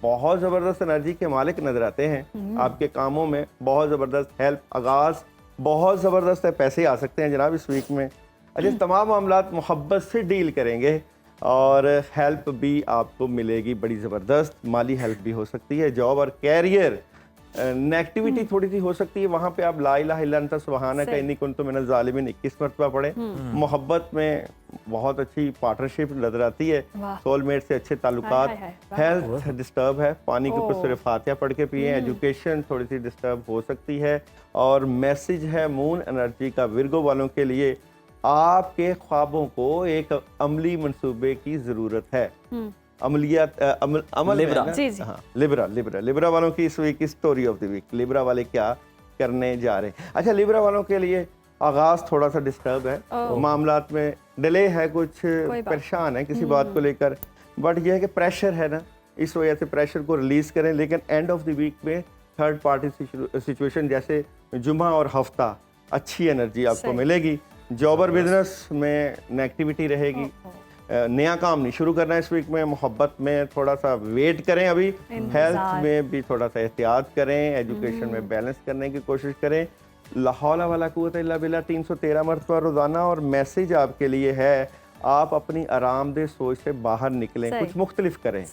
बहुत ज़बरदस्त एनर्जी के मालिक नजर आते हैं। आपके कामों में बहुत ज़बरदस्त हेल्प, आगाज़ बहुत ज़बरदस्त है, पैसे आ सकते हैं जनाब इस वीक में। अच्छा, तमाम मामलात मोहब्बत से डील करेंगे, और हेल्प भी आपको मिलेगी बड़ी ज़बरदस्त, माली हेल्प भी हो सकती है। जॉब और कैरियर नेगेटिविटी थोड़ी सी हो सकती है, वहाँ पे आप ला इलाहा इल्ला अंता सुब्हानका इन्नी कुन्तु मिनज़ ज़ालिमीन 21 मरतबा पढ़े। मोहब्बत में बहुत अच्छी पार्टनरशिप नजर आती है, सोलमेट से अच्छे ताल्लुकात। हेल्थ डिस्टर्ब है, पानी के ऊपर सूरह फातिहा पढ़ के पिए। एजुकेशन थोड़ी सी डिस्टर्ब हो सकती है, और मैसेज है मून एनर्जी का विर्गो वालों के लिए, आपके ख्वाबों को एक अमली मंसूबे की ज़रूरत है। अमलियात अमल
लिब्रा,
हाँ, लिब्रा वालों की इस वीक की story of the week, Libra वाले क्या करने जा रहे हैं? अच्छा, लिब्रा वालों के लिए आगाज थोड़ा सा डिस्टर्ब है, मामलात में डिले है, कुछ परेशान है किसी बात को लेकर, बट यह है कि प्रेशर है ना, इस वजह से प्रेशर को रिलीज करें। लेकिन एंड ऑफ द वीक में थर्ड पार्टी सिचुएशन जैसे जुमा और हफ्ता अच्छी एनर्जी आपको मिलेगी। जॉब और बिजनेस में नेगेटिविटी रहेगी, नया काम नहीं शुरू करना इस वीक में। मोहब्बत में थोड़ा सा वेट करें अभी, हेल्थ में भी थोड़ा सा एहतियात करें, एजुकेशन में बैलेंस करने की कोशिश करें। ला हौला वला कुव्वता इल्ला बिल्लाह 313 मरतबा रोजाना। और मैसेज आपके लिए है, आप अपनी आरामदेह सोच से बाहर निकलें, कुछ मुख्तलिफ करें।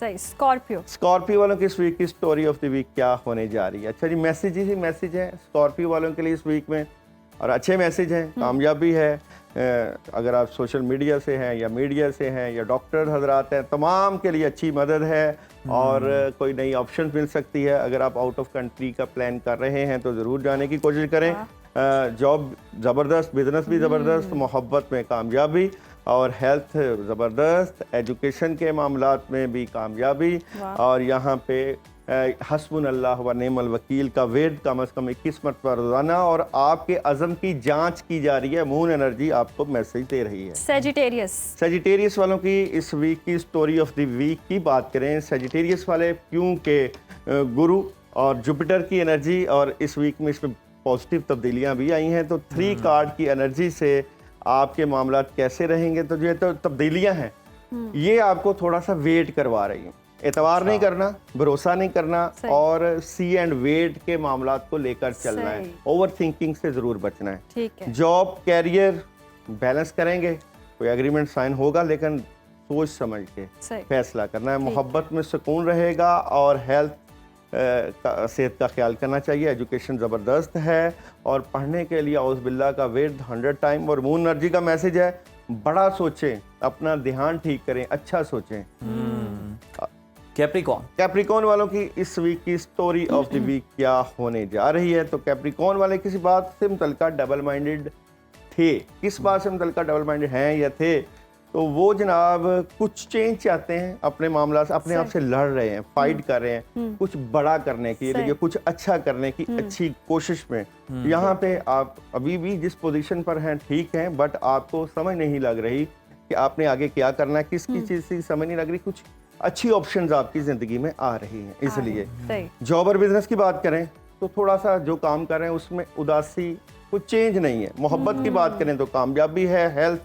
स्कॉर्पियो वालों की इस वीक की स्टोरी ऑफ द वीक क्या होने जा रही है? अच्छा जी, मैसेज ही मैसेज है स्कॉर्पियो वालों के लिए इस वीक में, और अच्छे मैसेज हैं, कामयाबी है। अगर आप सोशल मीडिया से हैं या मीडिया से हैं या डॉक्टर हजरात हैं, तमाम के लिए अच्छी मदद है, और कोई नई ऑप्शन मिल सकती है। अगर आप आउट ऑफ कंट्री का प्लान कर रहे हैं तो ज़रूर जाने की कोशिश करें। जॉब ज़बरदस्त, बिजनेस भी ज़बरदस्त, मोहब्बत में कामयाबी, और हेल्थ ज़बरदस्त, एजुकेशन के मामलात में भी कामयाबी। और यहाँ पे हस्बुनल्लाह व निअमल वकील का वेद कम अज़ कम 21 मरतबा रोज़ाना, और आपके अज़म की जांच की जा रही है। मून एनर्जी आपको मैसेज दे रही है। सेजिटेरियस वालों की इस वीक की स्टोरी ऑफ द वीक की बात करें, सेजिटेरियस वाले क्योंकि गुरु और जुपिटर की एनर्जी, और इस वीक में इसमें पॉजिटिव तब्दीलियाँ भी आई हैं, तो 3 कार्ड की एनर्जी से आपके मामलात कैसे रहेंगे? तो जो तो तब्दीलियाँ हैं ये आपको थोड़ा सा वेट करवा रही हैं, एतवार नहीं करना, भरोसा नहीं करना, और सी एंड वेट के मामलात को लेकर चलना है। ओवर थिंकिंग से जरूर बचना है। जॉब कैरियर बैलेंस करेंगे, कोई एग्रीमेंट साइन होगा, लेकिन सोच समझ के
सही।
फैसला करना है।
ठीक
मोहब्बत में सुकून रहेगा और हेल्थ सेहत का ख्याल करना चाहिए। एजुकेशन ज़बरदस्त है और पढ़ने के लिए औज़-बिल्लाह का विर्द 100 टाइम। और मून एनर्जी का मैसेज है, बड़ा सोचें, अपना ध्यान ठीक करें, अच्छा सोचें।
कैप्रिकॉर्न
कैप्रिकॉर्न वालों की इस वीक की स्टोरी ऑफ द वीक क्या होने जा रही है? तो कैप्रिकॉर्न वाले किसी बात से मुतल्लिका डबल माइंडेड थे। किस बात से मुतल्लिका डबल माइंडेड हैं या थे? तो वो जनाब कुछ चेंज चाहते हैं अपने मामला से, अपने आप से लड़ रहे हैं, फाइट कर रहे हैं कुछ बड़ा करने के लिए, कुछ अच्छा करने की अच्छी कोशिश में। यहाँ पे आप अभी भी जिस पोजीशन पर हैं ठीक हैं, बट आपको समझ नहीं लग रही कि आपने आगे क्या करना है, किसकी चीज़ से समझ नहीं लग रही। कुछ अच्छी ऑप्शंस आपकी ज़िंदगी में आ रही हैं। इसलिए जॉब और बिजनेस की बात करें तो थोड़ा सा जो काम कर रहे हैं उसमें उदासी, कुछ चेंज नहीं है। मोहब्बत की बात करें तो कामयाबी है। हेल्थ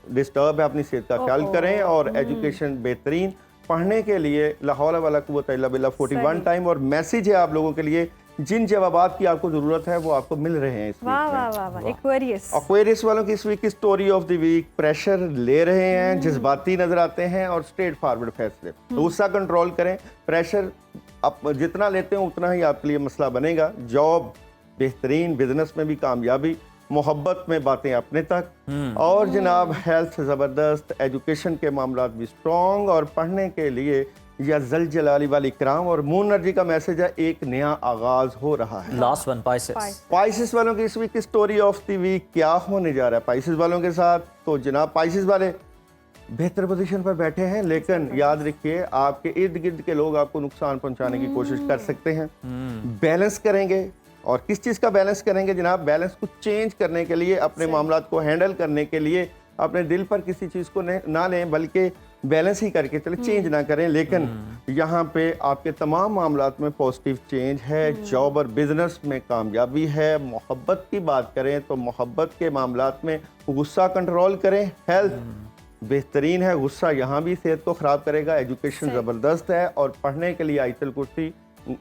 डिस्टर्ब है, अपनी सेहत का ख्याल करें। और एजुकेशन बेहतरीन, पढ़ने के लिए ला हौला वला कुव्वता इल्ला बिल्लाह 41 टाइम। और मैसेज है आप लोगों के लिए, जिन जवाबात की आपको जरूरत है वो आपको मिल रहे हैं इस वीक। एक्वेरियस वालों की इस वीक की story of the week, pressure ले रहे हैं, जज्बाती नजर आते हैं और स्ट्रेट फॉरवर्ड फैसले। गुस्सा कंट्रोल करें, प्रेशर आप जितना लेते हो उतना ही आपके लिए मसला बनेगा। जॉब बेहतरीन, बिजनेस में भी कामयाबी, मोहब्बत में बातें अपने तक। और जनाब हेल्थ ज़बरदस्त, एजुकेशन के मामला भी स्ट्रॉन्ग और पढ़ने के लिए या जल जलाली वाली इकराम। और मून एनर्जी का मैसेज है, एक नया आगाज हो रहा है।
लास्ट वन
पाइसिस वालों की इस वीक की स्टोरी ऑफ द वीक क्या होने जा रहा है पाइसिस वालों के साथ? तो जनाब पाइसिस वाले बेहतर पोजीशन पर बैठे हैं, लेकिन याद रखिए आपके इर्द गिर्द के लोग आपको नुकसान पहुंचाने की कोशिश कर सकते हैं। बैलेंस करेंगे, और किस चीज़ का बैलेंस करेंगे जनाब? बैलेंस को चेंज करने के लिए, अपने मामलात को हैंडल करने के लिए अपने दिल पर किसी चीज़ को ना लें, बल्कि बैलेंस ही करके चले, चेंज ना करें। लेकिन यहाँ पे आपके तमाम मामलात में पॉजिटिव चेंज है। जॉब और बिजनेस में कामयाबी है। मोहब्बत की बात करें तो मोहब्बत के मामलात में गुस्सा कंट्रोल करें। हेल्थ बेहतरीन है, गुस्सा यहाँ भी सेहत को ख़राब करेगा। एजुकेशन ज़बरदस्त है और पढ़ने के लिए आयतुल कुर्सी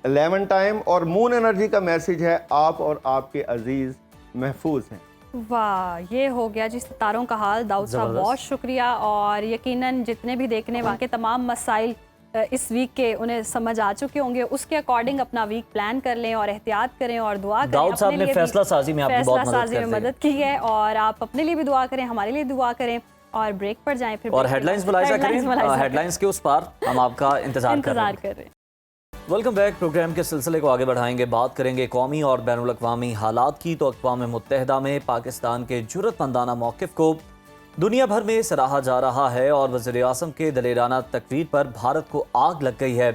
11 टाइम। और मून एनर्जी का मैसेज है, आप और आपके अजीज महफूज हैं।
वाह, ये हो गया जी सितारों का हाल। दाऊद साहब बहुत शुक्रिया। और यकीनन जितने भी देखने वाले तमाम मसाइल इस वीक के उन्हें समझ आ चुके होंगे, उसके अकॉर्डिंग अपना वीक प्लान कर लें और एहतियात करें और दुआ करें।
दाऊद साहब ने फैसला साजी में आपकी बहुत
मदद की है और आप अपने लिए भी दुआ करें, हमारे लिए दुआ करें। और ब्रेक पर जाएं, फिर
और हेडलाइंस बुलाया करें। हेडलाइंस के उस पार हम आपका इंतजार कर रहे हैं। Welcome back. प्रोग्राम के सिलसिले को आगे बढ़ाएंगे, बात करेंगे कौमी और बैनुल अक़वामी हालात की। तो अक़वाम मुत्तहिदा में पाकिस्तान के जुर्रतमंदाना मौक़िफ़ को दुनिया भर में सराहा जा रहा है और वज़ीर-ए-आज़म के दलेराना तकरीर पर भारत को आग लग गई है।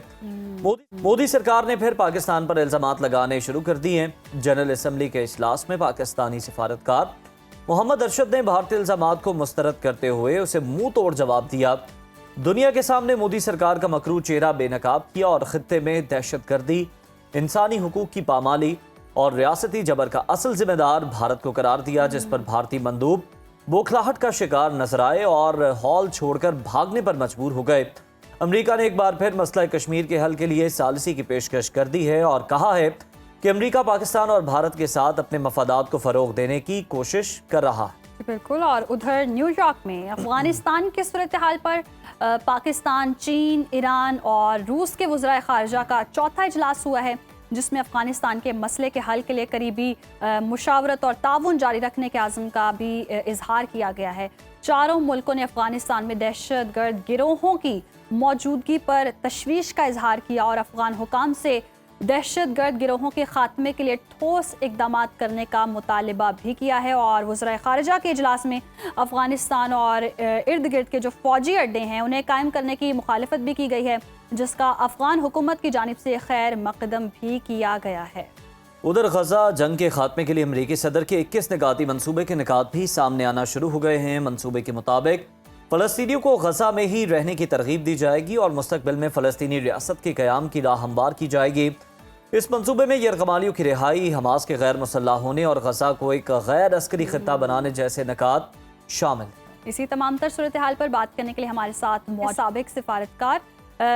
मोदी सरकार ने फिर पाकिस्तान पर इल्ज़ामात लगाने शुरू कर दिए हैं। जनरल असम्बली के इजलास में पाकिस्तानी सिफारतकार मोहम्मद अरशद ने भारतीय इल्ज़ामात को मुस्तरद करते हुए उसे मुंह तोड़ जवाब दिया। दुनिया के सामने मोदी सरकार का मकरू चेहरा बेनकाब किया और खित्ते में दहशतगर्दी, इंसानी हुकूक की पामाली और रियासती जबर का असल जिम्मेदार भारत को करार दिया, जिस पर भारतीय मंदूब बौखलाहट का शिकार नजर आए और हॉल छोड़कर भागने पर मजबूर हो गए। अमेरिका ने एक बार फिर मसला कश्मीर के हल के लिए सालिसी की पेशकश कर दी है और कहा है कि अमेरिका पाकिस्तान और भारत के साथ अपने मफादात को फरोग देने की कोशिश कर रहा है।
बिल्कुल। और उधर न्यूयॉर्क में अफगानिस्तान की सूरत हाल पर पाकिस्तान, चीन, ईरान और रूस के वज़राए ख़ारिजा का चौथा इजलास हुआ है, जिसमें अफगानिस्तान के मसले के हल के लिए करीबी मुशावरत और ताउन जारी रखने के आज़म का भी इजहार किया गया है। चारों मुल्कों ने अफगानिस्तान में दहशतगर्द गिरोहों की मौजूदगी पर तशवीश का इजहार किया और अफगान हुकाम से दहशतगर्द गिरोहों के खात्मे के लिए ठोस इकदाम करने का मुतालबा भी किया है। और वज़राए ख़ारिजा के इजलास में अफ़गानिस्तान और इर्द गिर्द के जो फ़ौजी अड्डे हैं उन्हें कायम करने की मुखालफत भी की गई है, जिसका अफ़गान हुकूमत की जानिब से खैर मकदम भी किया गया है।
उधर गजा जंग के खात्मे के लिए अमरीकी सदर के 21 निकाती मनसूबे के निकात भी सामने आना शुरू हो गए हैं। मनसूबे के मुताबिक फ़लस्तीनियों को गजा में ही रहने की तरगीब दी जाएगी और मुस्तक़बिल में फ़लस्तीनी रियासत के क़याम की राह हमवार की जाएगी। इस मंसूबे में यरगमालियों की रिहाई, हमास के गैर मुसल्लह होने और गजा को एक गैर अस्करी खित्ता बनाने जैसे निकात शामिल।
इसी तमाम तर सूरत हाल पर बात करने के लिए हमारे साथ साबिक सिफारतकार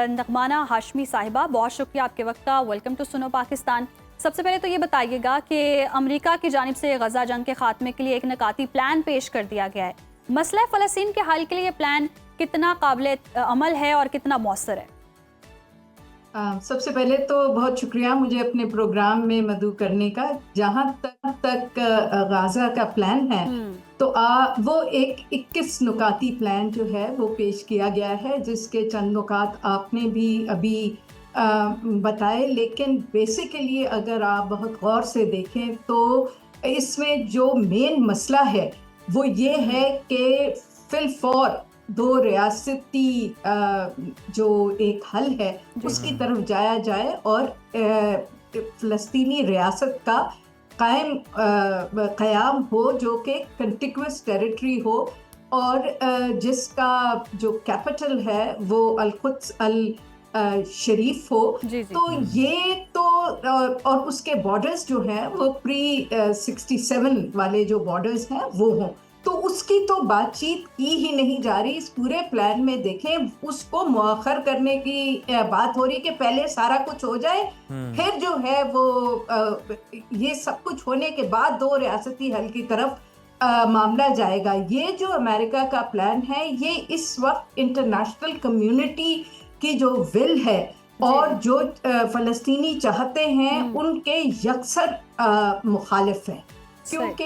नगमाना हाशमी साहिबा, बहुत शुक्रिया आपके वक्त का। Welcome to Suno Pakistan. सबसे पहले तो ये बताइएगा कि अमेरिका की जानिब से गजा जंग के खात्मे के लिए एक निकाती प्लान पेश कर दिया गया है, मसला फ़लस्तीन के हल के लिए प्लान कितना काबिल अमल है और कितना मौसर है?
सबसे पहले तो बहुत शुक्रिया मुझे अपने प्रोग्राम में मदऊ करने का। जहाँ तक गाज़ा का प्लान है तो वो एक 21 नुकाती प्लान जो है वो पेश किया गया है, जिसके चंद नुकात आपने भी अभी बताए। लेकिन बेसिकली अगर आप बहुत गौर से देखें तो इसमें जो मेन मसला है वो ये है कि फिलफौर 2 रियासती जो एक हल है उसकी तरफ जाया जाए और फ़लस्तीनी रियासत का क़याम हो जो कि कंटिग्युअस टेरिटरी हो और जिसका जो कैपिटल है वो अल-कुद्स शरीफ हो। तो ये तो और उसके बॉर्डर्स जो हैं वो प्री 67 वाले जो बॉर्डर्स हैं वो हों, तो उसकी तो बातचीत की ही नहीं जा रही। इस पूरे प्लान में देखें उसको मुअख्खर करने की बात हो रही कि पहले सारा कुछ हो जाए, फिर जो है वो ये सब कुछ होने के बाद 2 रियासती हल की तरफ मामला जाएगा। ये जो अमेरिका का प्लान है ये इस वक्त इंटरनेशनल कम्युनिटी की जो विल है और जो फ़लस्तीनी चाहते हैं उनके यकसर मुखालिफ है, क्योंकि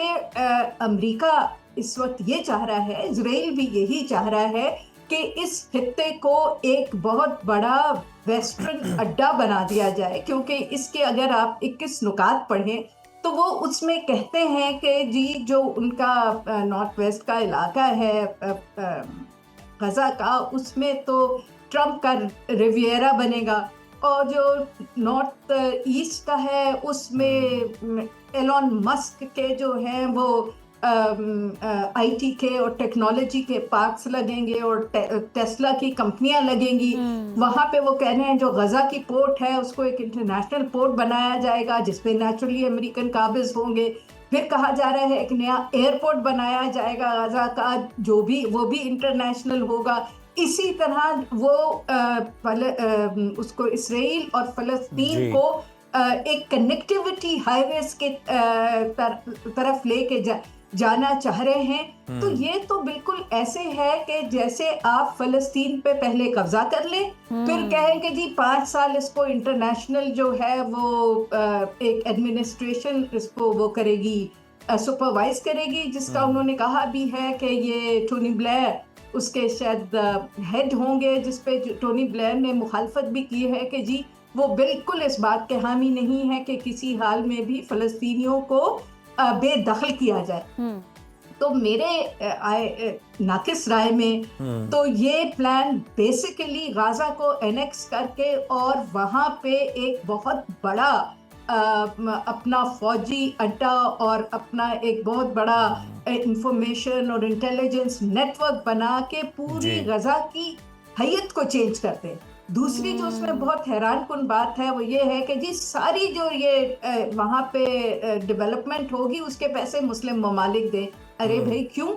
अमेरिका इस वक्त ये चाह रहा है, इजराइल भी यही चाह रहा है कि इस खित्ते को एक बहुत बड़ा वेस्टर्न अड्डा बना दिया जाए। क्योंकि इसके अगर आप 21 नुकात पढ़ें तो वो उसमें कहते हैं कि जी जो उनका नॉर्थ वेस्ट का इलाका है गज़ा का, उसमें तो ट्रंप का रिवियरा बनेगा और जो नॉर्थ ईस्ट का है उसमें एलोन मस्क के जो हैं वो आईटी के और टेक्नोलॉजी के पार्क्स लगेंगे और टेस्ला की कंपनियां लगेंगी। वहाँ पे वो कह रहे हैं जो गज़ा की पोर्ट है उसको एक इंटरनेशनल पोर्ट बनाया जाएगा जिसपे नेचुरली अमेरिकन काबिज होंगे। फिर कहा जा रहा है एक नया एयरपोर्ट बनाया जाएगा गज़ा का, जो भी वो भी इंटरनेशनल होगा। इसी तरह वो उसको इसराइल और फ़लस्तीन को एक कनेक्टिविटी हाईवेज के तरफ लेके जाना चाह रहे हैं। तो ये तो बिल्कुल ऐसे है कि जैसे आप फ़लस्तीन पे पहले कब्जा कर लें, फिर कहें कि जी 5 साल इसको इंटरनेशनल जो है वो एक एडमिनिस्ट्रेशन इसको वो करेगी, सुपरवाइज करेगी, जिसका उन्होंने कहा भी है कि ये टोनी ब्लेयर उसके शायद हेड होंगे, जिसपे टोनी ब्लेयर ने मुखालफत भी की है कि जी वो बिल्कुल इस बात के हामी नहीं है कि किसी हाल में भी फ़लस्तीनियों को बेदखल किया जाए। तो मेरे नाकिस राय में तो ये प्लान बेसिकली गाज़ा को एनेक्स करके और वहाँ पे एक बहुत बड़ा अपना फौजी अड्डा और अपना एक बहुत बड़ा इंफॉर्मेशन और इंटेलिजेंस नेटवर्क बना के पूरी गज़ा की हैयत को चेंज करते हैं। दूसरी जो उसमें बहुत हैरान कुन बात है वो ये है कि जी सारी जो ये वहाँ पे डेवलपमेंट होगी उसके पैसे मुस्लिम ममालिक दें। अरे भाई क्यों?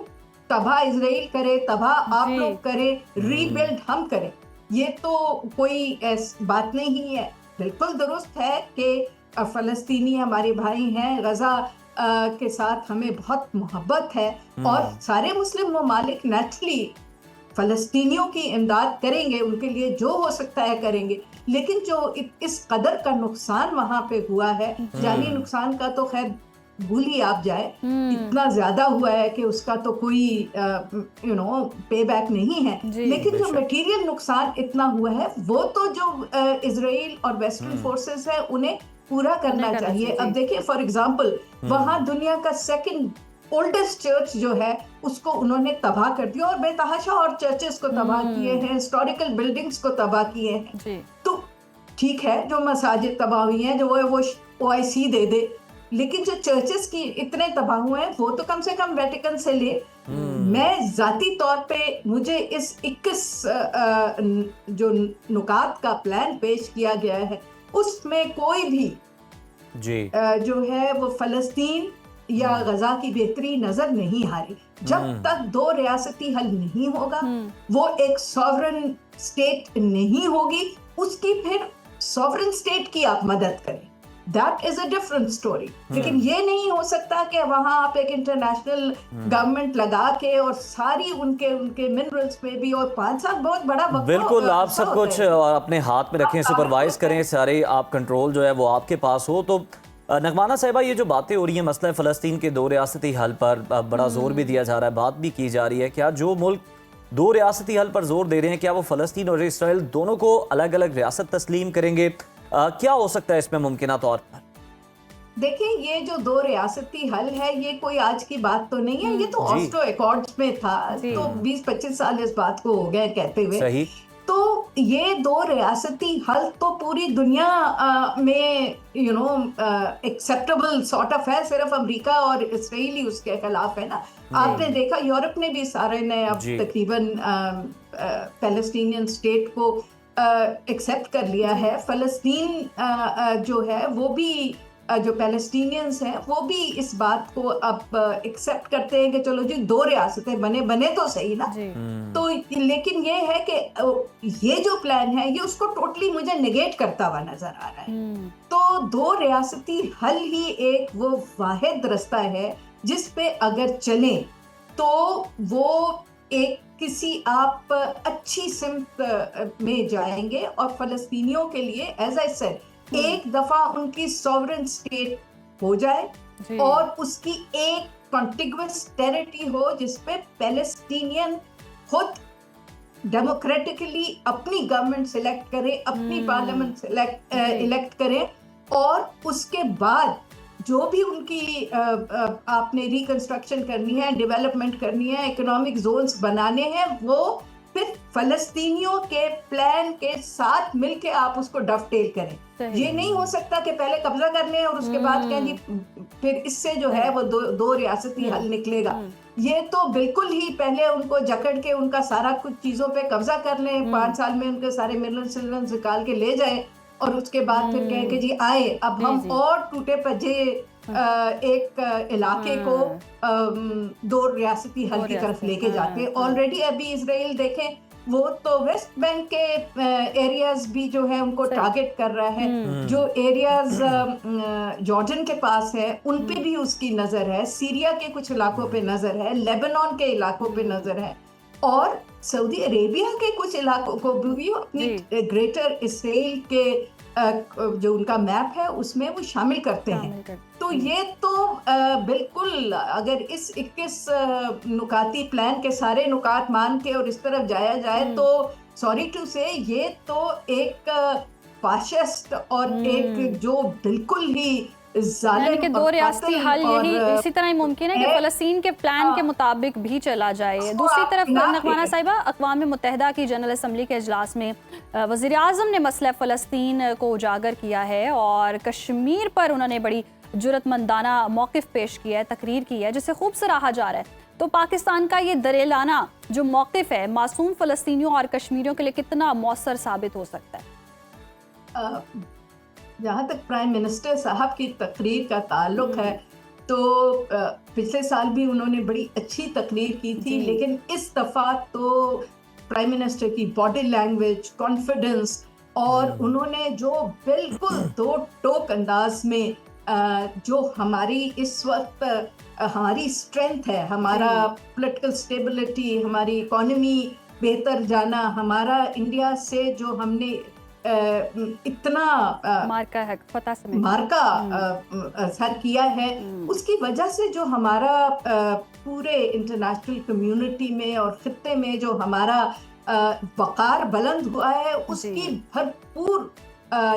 तबाह इजराइल करे, तबाह आप लोग करें, रीबिल्ड हम करें, ये तो कोई बात नहीं है। बिल्कुल दुरुस्त है कि फ़लस्तीनी हमारे भाई हैं, गज़ा के साथ हमें बहुत मोहब्बत है और सारे मुस्लिम ममालिक नेचुरली फ़लस्तीनियों की इमदाद करेंगे, उनके लिए जो हो सकता है करेंगे। लेकिन जो इस कदर का नुकसान वहाँ पे हुआ है, जानी नुकसान का तो खैर भूल ही आप जाए, इतना ज़्यादा हुआ है कि उसका तो कोई पे बैक नहीं है। लेकिन जो मटीरियल नुकसान इतना हुआ है वो तो जो इजराइल और वेस्टर्न फोर्सेस है उन्हें पूरा करना चाहिए। अब देखिए फॉर एग्जांपल वहाँ दुनिया का सेकंड ओल्डेस्ट चर्च जो है उसको उन्होंने तबाह कर दिया और बेतहाशा और चर्चेस को तबाह किए हैं, हिस्टोरिकल बिल्डिंग्स को तबाह किए हैं। तो ठीक है जो मसाजिद तबाह हुई हैं जो वो OIC दे दे, लेकिन जो चर्चेस की इतने तबाह हुए हैं वो तो कम से कम वेटिकन से ले। मैं जाती तौर पे मुझे इस 21 जो नुकात का प्लान पेश किया गया है उसमें कोई भी जो है वो फ़लस्तीन या गज़ा की बेहतरी नजर नहीं आ रही। जब तक 2 रियासती हल नहीं होगा, वो एक सॉवरन स्टेट नहीं होगी, उसकी फिर सॉवरन स्टेट की आप मदद करें। That is a different story. लेकिन ये नहीं हो सकता कि वहां आप एक इंटरनेशनल गवर्नमेंट लगा के और सारी उनके मिनरल्स पे भी, और 5 साल बहुत बड़ा वक्त,
बिल्कुल, आप सब कुछ अपने हाथ में रखें, सुपरवाइज करें, सारे आप कंट्रोल जो है वो आपके पास हो। तो नगमाना साहिबा, ये जो बातें हो रही हैं मसला फ़लस्तीन के 2 रियासती हल पर बड़ा जोर भी दिया जा रहा है, बात भी की जा रही है, क्या जो मुल्क 2 रियासती हल पर जोर दे रहे हैं, क्या वो फ़लस्तीन और इसराइल दोनों को अलग अलग रियासत तस्लीम करेंगे? क्या हो सकता है इसमें मुमकिना तौर पर?
देखिए, ये जो 2 रियासती हल है, ये कोई आज की बात तो नहीं है, ये तो ऑस्लो अकॉर्ड्स में था, तो 20-25 साल इस बात को हो गए कहते हुए।
सही।
तो ये 2 रियासती हल तो पूरी दुनिया में एक्सेप्टेबल सॉर्ट ऑफ है, सिर्फ अमेरिका और इसराइल ही उसके खिलाफ है ना। आपने देखा यूरोप ने भी सारे ने अब तकरीबन पैलेस्टीनियन स्टेट को एक्सेप्ट कर लिया है। फ़लस्तीन जो है वो भी, जो पैलेस्टीनियंस हैं वो भी इस बात को अब एक्सेप्ट करते हैं कि चलो जी 2 रियासतें बने तो सही ना। तो लेकिन ये है कि ये जो प्लान है ये उसको टोटली मुझे नेगेट करता हुआ नजर आ रहा है। तो 2 रियासती हल ही एक वो वाहिद रास्ता है जिस पे अगर चले तो वो एक किसी आप अच्छी सिमत में जाएंगे, और फ़लस्तीनियों के लिए एज आई सेड, एक दफा उनकी सॉवरेन स्टेट हो जाए और उसकी एक कॉन्टिग्युअस टेरिटरी हो जिसपे पैलेस्टीनियन खुद डेमोक्रेटिकली अपनी गवर्नमेंट सिलेक्ट करे, अपनी पार्लियामेंट इलेक्ट करे, और उसके बाद जो भी उनकी आपने रिकंस्ट्रक्शन करनी है, डेवलपमेंट करनी है, इकोनॉमिक जोन्स बनाने हैं, वो फिर फलस्तीनियों के प्लान के साथ मिलके आप उसको डफटेल करें। ये नहीं हो सकता कि पहले कब्जा कर लें और उसके बाद कहें जी फिर इससे जो है वो 2 रियासती हल निकलेगा। ये तो बिल्कुल ही पहले उनको जकड़ के उनका सारा कुछ चीजों पे कब्जा कर लें, 5 साल में उनके सारे मिनरल्स निकाल के ले जाए, और उसके बाद फिर कहें कि जी आए अब हम और टूटे पजे एक इलाके को 2 रियासती हल की तरफ लेके जाते हैं। ऑलरेडी अभी इजराइल देखें वो तो वेस्ट बैंक के एरियाज भी जो है उनको टारगेट कर रहा है, जो एरियाज जॉर्डन के पास है उन पे भी उसकी नजर है, सीरिया के कुछ इलाकों पे नजर है, लेबनान के इलाकों पे नजर है, और सऊदी अरेबिया के कुछ इलाकों को भी अपनी ग्रेटर इसराइल के जो उनका मैप है उसमें वो शामिल करते हैं। तो ये तो बिल्कुल अगर इस 21 नुकाती प्लान के सारे नुकात मान के और इस तरफ जाया जाए तो सॉरी टू से ये तो एक फाशिस्ट और एक जो बिल्कुल ही
यानी कि 2 रियासती हल यही इसी तरह ही मुमकिन है कि फ़लस्तीन के प्लान के मुताबिक भी चला जाए। दूसरी तरफ नगमाना साहिबा, अक़वाम मुत्तहिदा की जनरल असम्बली के इजलास में वज़ीर आज़म ने मसला फ़लस्तीन को उजागर किया है और कश्मीर पर उन्होंने बड़ी जुर्रतमंदाना मौक़िफ़ पेश किया है, तकरीर की है, जिसे खूब सराहा जा रहा है। तो पाकिस्तान का ये दरेलाना जो मौक़िफ़ है मासूम फ़लस्तीनियों और कश्मीरियों के लिए कितना मौसर साबित हो सकता है?
जहाँ तक प्राइम मिनिस्टर साहब की तकरीर का ताल्लुक है तो पिछले साल भी उन्होंने बड़ी अच्छी तकरीर की थी, लेकिन इस दफ़ा तो प्राइम मिनिस्टर की बॉडी लैंग्वेज, कॉन्फिडेंस और उन्होंने जो बिल्कुल दो टोक अंदाज में जो हमारी इस वक्त हमारी स्ट्रेंथ है, हमारा पॉलिटिकल स्टेबिलिटी, हमारी इकोनॉमी बेहतर जाना, हमारा इंडिया से जो हमने इतना मार्का सर किया है, उसकी वजह से जो हमारा पूरे इंटरनेशनल कम्युनिटी में और खित्ते में जो हमारा वक़ार बुलंद हुआ है उसकी भरपूर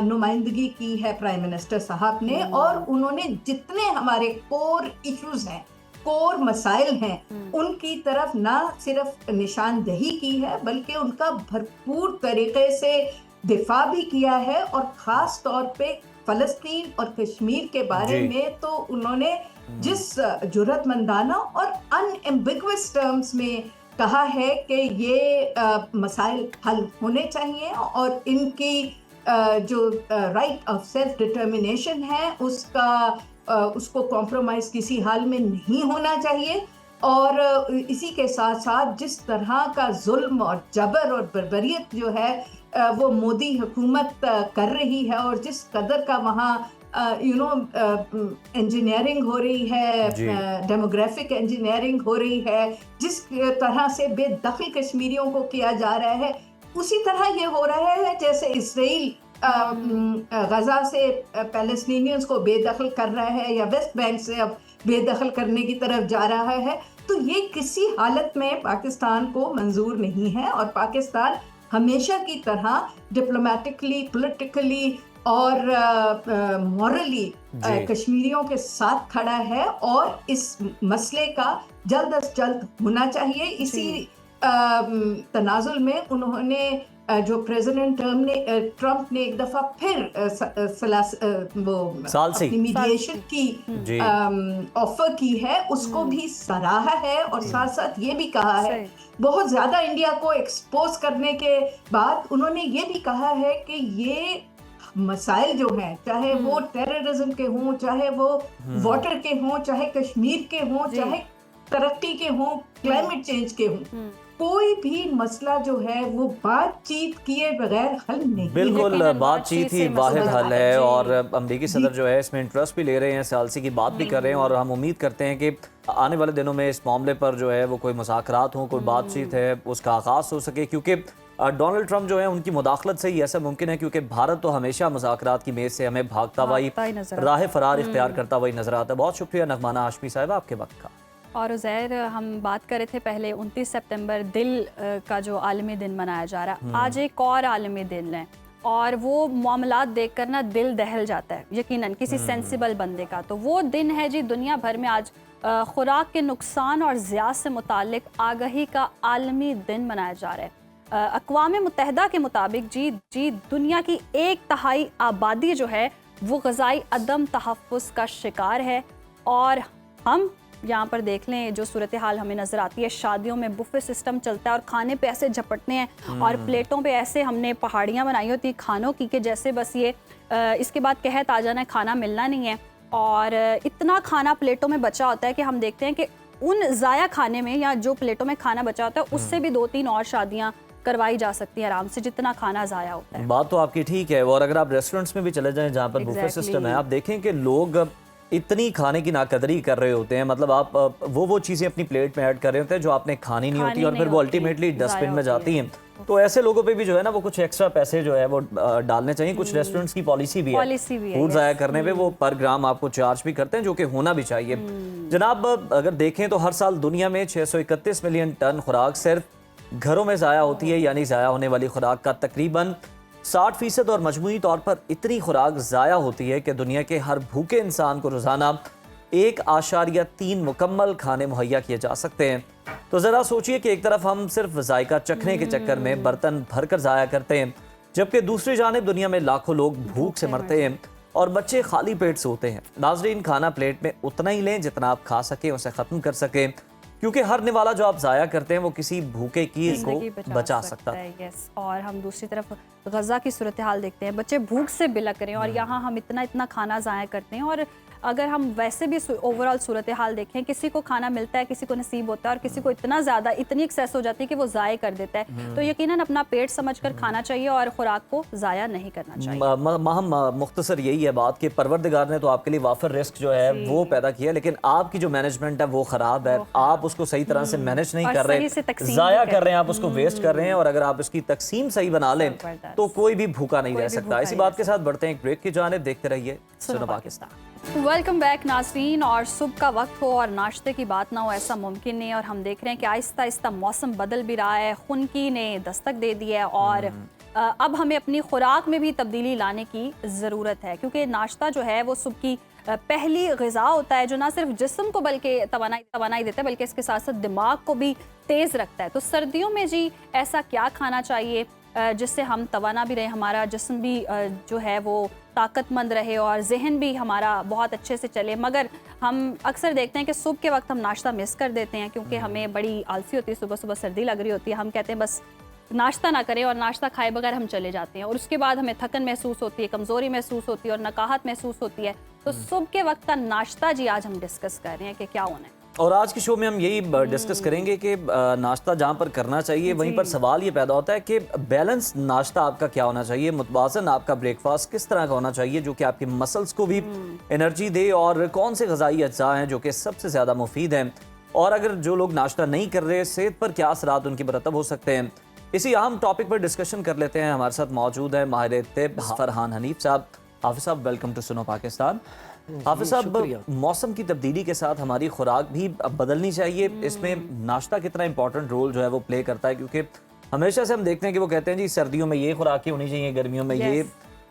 नुमाइंदगी की है प्राइम मिनिस्टर साहब ने। और उन्होंने जितने हमारे कोर इश्यूज हैं, कोर मसाइल हैं, उनकी तरफ ना सिर्फ निशानदही की है बल्कि उनका भरपूर तरीके से दिफा भी किया है। और ख़ास तौर पे फ़लस्तीन और कश्मीर के बारे में तो उन्होंने जिस जुर्रतमंदाना और अनएम्बिग्युअस टर्म्स में कहा है कि ये मसाइल हल होने चाहिए और इनकी जो राइट ऑफ सेल्फ डिटर्मिनेशन है उसको कॉम्प्रोमाइज़ किसी हाल में नहीं होना चाहिए। और इसी के साथ साथ जिस तरह का जुल्म और जबर और बर्बरियत जो है वो मोदी हुकूमत कर रही है और जिस कदर का वहाँ इंजीनियरिंग हो रही है, डेमोग्राफिक इंजीनियरिंग हो रही है, जिस तरह से बेदखल कश्मीरियों को किया जा रहा है, उसी तरह ये हो रहा है जैसे इसराइल गजा से पैलेस्टीनियंस को बेदखल कर रहा है या वेस्ट बैंक से अब बेदखल करने की तरफ जा रहा है। तो ये किसी हालत में पाकिस्तान को मंजूर नहीं है और पाकिस्तान हमेशा की तरह डिप्लोमेटिकली, पॉलिटिकली और मॉरली कश्मीरियों के साथ खड़ा है और इस मसले का जल्द अज जल्द होना चाहिए। इसी तनाजुल में उन्होंने जो प्रेसिडेंट ट्रम्प ने एक दफा फिर अपनी मीडिएशन की ऑफर की है, उसको भी सराहा है और साथ साथ ये भी कहा है, बहुत ज्यादा इंडिया को एक्सपोज करने के बाद उन्होंने ये भी कहा है कि ये मसाइल जो हैं, चाहे वो टेररिज्म के हों, चाहे वो वाटर के हों, चाहे कश्मीर के हों, चाहे तरक्की के हों, क्लाइमेट चेंज के हों, कोई भी मसला जो है वो बातचीत किए बगैर हल नहीं।
बिल्कुल, बातचीत ही वाहिद हल है और अमरीकी सदर जो है इसमें इंटरेस्ट भी ले रहे हैं, सालसी की बात भी कर रहे हैं और हम उम्मीद करते हैं कि आने वाले दिनों में इस मामले पर जो है वो कोई मुज़ाकरात हो, कोई बातचीत है उसका आगाज़ हो सके, क्योंकि डोनाल्ड ट्रंप जो है उनकी मुदाखलत से ही ऐसा मुमकिन है, क्योंकि भारत तो हमेशा मुज़ाकरात की मेज़ से हमें भागता हुआ राह फरार इख्तियार करता हुआ नजर आता है। बहुत शुक्रिया नगमाना हाशमी साहिब आपके वक्त का।
और उज़ैर, हम बात कर रहे थे पहले 29 सितंबर दिल का जो आलमी दिन मनाया जा रहा है, आज एक और आलमी दिन है और वो मामलात देखकर ना दिल दहल जाता है यकीनन किसी सेंसिबल बंदे का। तो वो दिन है जी, दुनिया भर में आज खुराक के नुकसान और ज़िया से मुतालिक आगाही का आलमी दिन मनाया जा रहा है। अक़वाम मुत्तहिदा के मुताबिक जी दुनिया की 1/3 आबादी जो है वो ग़िज़ाई अदम तहफ़्फ़ुज़ का शिकार है। और हम यहाँ पर देख लें जो सूरत हाल हमें नज़र आती है, शादियों में बुफे सिस्टम चलता है और खाने पे ऐसे झपटते हैं और प्लेटों पे ऐसे हमने पहाड़ियाँ बनाई होती खानों की कि जैसे बस ये इसके बाद कहत आ जाना है, खाना मिलना नहीं है। और इतना खाना प्लेटों में बचा होता है कि हम देखते हैं कि उन ज़ाया खाने में या जो प्लेटों में खाना बचा होता है उससे भी 2-3 और शादियाँ करवाई जा सकती है आराम से, जितना खाना ज़ाया होता है।
बात तो आपकी ठीक है। और अगर आप रेस्टोरेंट्स में भी चले जाएं जहाँ पर बुफे सिस्टम है, आप देखें कि लोग इतनी खाने की नाकदरी कर रहे होते हैं, मतलब आप वो चीज़ें अपनी प्लेट में ऐड कर रहे होते हैं जो आपने खानी नहीं होती और फिर वो अल्टीमेटली डस्टबिन में जाती हैं। तो ऐसे लोगों पे भी जो है ना वो कुछ एक्स्ट्रा पैसे जो है वो डालने चाहिए। कुछ रेस्टोरेंट्स की पॉलिसी भी है फूड ज़ाया करने पे, वो पर ग्राम आपको चार्ज भी करते हैं, जो कि होना भी चाहिए। जनाब, अगर देखें तो हर साल दुनिया में 631 मिलियन टन खुराक सिर्फ घरों में ज़ाया होती है, यानी ज़ाया होने वाली खुराक का तकरीबन 60% और मजमूई तौर पर इतनी खुराक ज़ाया होती है कि दुनिया के हर भूखे इंसान को रोज़ाना 1.3 मुकम्मल खाने मुहैया किए जा सकते हैं। तो ज़रा सोचिए कि एक तरफ हम सिर्फ जायका चखने के चक्कर में बर्तन भर कर ज़ाया करते हैं, जबकि दूसरी जानिब दुनिया में लाखों लोग भूख से मरते हैं और बच्चे खाली पेट सोते हैं। नाज़रीन, खाना प्लेट में उतना ही लें जितना आप खा सकें, उसे ख़त्म कर सकें, क्योंकि हर निवाला जो आप ज़ाया करते हैं वो किसी भूखे की को बचा सकता है।
यस। और हम दूसरी तरफ गज़ा की सूरत हाल देखते हैं, बच्चे भूख से बिलक रहे हैं और यहाँ हम इतना खाना ज़ाया करते हैं। और अगर हम वैसे भी ओवरऑल सूरत हाल देखें, किसी को खाना मिलता है, किसी को नसीब होता है और किसी को इतनी एक्सेस हो जाती है कि वो ज़ाया कर देता है। तो यकीनन अपना पेट समझकर खाना चाहिए और खुराक को ज़ाया नहीं करना चाहिए।
मुख्तसर यही है बात कि परवरदिगार ने तो आपके लिए वाफर रिस्क जो है वो पैदा किया, लेकिन आपकी जो मैनेजमेंट है वो ख़राब है। आप उसको सही तरह से मैनेज नहीं कर रहे, ज़ाया कर रहे हैं, आप उसको वेस्ट कर रहे हैं। और अगर आप इसकी तकसीम सही बना लें तो कोई भी भूखा नहीं रह सकता। इसी बात के साथ बढ़ते हैं एक ब्रेक की जानिब। देखते रहिए सुनो पाकिस्तान।
वेलकम बैक नाज़रीन। और सुबह का वक्त हो और नाश्ते की बात ना हो ऐसा मुमकिन नहीं। और हम देख रहे हैं कि आहिस्ता आहिस्ता मौसम बदल भी रहा है, खुनकी ने दस्तक दे दी है और अब हमें अपनी खुराक में भी तब्दीली लाने की ज़रूरत है, क्योंकि नाश्ता जो है वो सुबह की पहली ग़िज़ा होता है जो ना सिर्फ जिस्म को बल्कि तवानाई देता है, बल्कि इसके साथ साथ दिमाग को भी तेज़ रखता है। तो सर्दियों में जी ऐसा क्या खाना चाहिए जिससे हम तवाना भी रहे, हमारा जिस्म भी जो है वो ताकतमंद रहे और जहन भी हमारा बहुत अच्छे से चले। मगर हम अक्सर देखते हैं कि सुबह के वक्त हम नाश्ता मिस कर देते हैं, क्योंकि हमें बड़ी आलसी होती है, सुबह सुबह सर्दी लग रही होती है, हम कहते हैं बस नाश्ता ना करें और नाश्ता खाए बगैर हम चले जाते हैं और उसके बाद हमें थकन महसूस होती है, कमज़ोरी महसूस होती है और नकाहत महसूस होती है। तो सुबह के वक्त का नाश्ता जी आज हम डिस्कस कर रहे हैं कि क्या होना है।
और आज के शो में हम यही डिस्कस करेंगे कि नाश्ता जहाँ पर करना चाहिए वहीं पर सवाल ये पैदा होता है कि बैलेंस नाश्ता आपका क्या होना चाहिए, मुतवाज़न आपका ब्रेकफास्ट किस तरह का होना चाहिए जो कि आपके मसल्स को भी एनर्जी दे, और कौन से ग़िज़ाई अज्जा हैं जो कि सबसे ज़्यादा मुफीद हैं, और अगर जो लोग नाश्ता नहीं कर रहे सेहत पर क्या असरात उनकी मरतब हो सकते हैं। इसी अहम टॉपिक पर डिस्कशन कर लेते हैं। हमारे साथ मौजूद है माहिर तिब फरहान हनीफ साहब। हाफिज़ साहब, वेलकम टू सुनो पाकिस्तान। हाफिज़ साहब, मौसम की तब्दीली के साथ हमारी खुराक भी अब बदलनी चाहिए, इसमें नाश्ता कितना इंपॉर्टेंट रोल जो है वो प्ले करता है? क्योंकि हमेशा से हम देखते हैं कि वो कहते हैं जी सर्दियों में ये खुराकें होनी चाहिए, गर्मियों में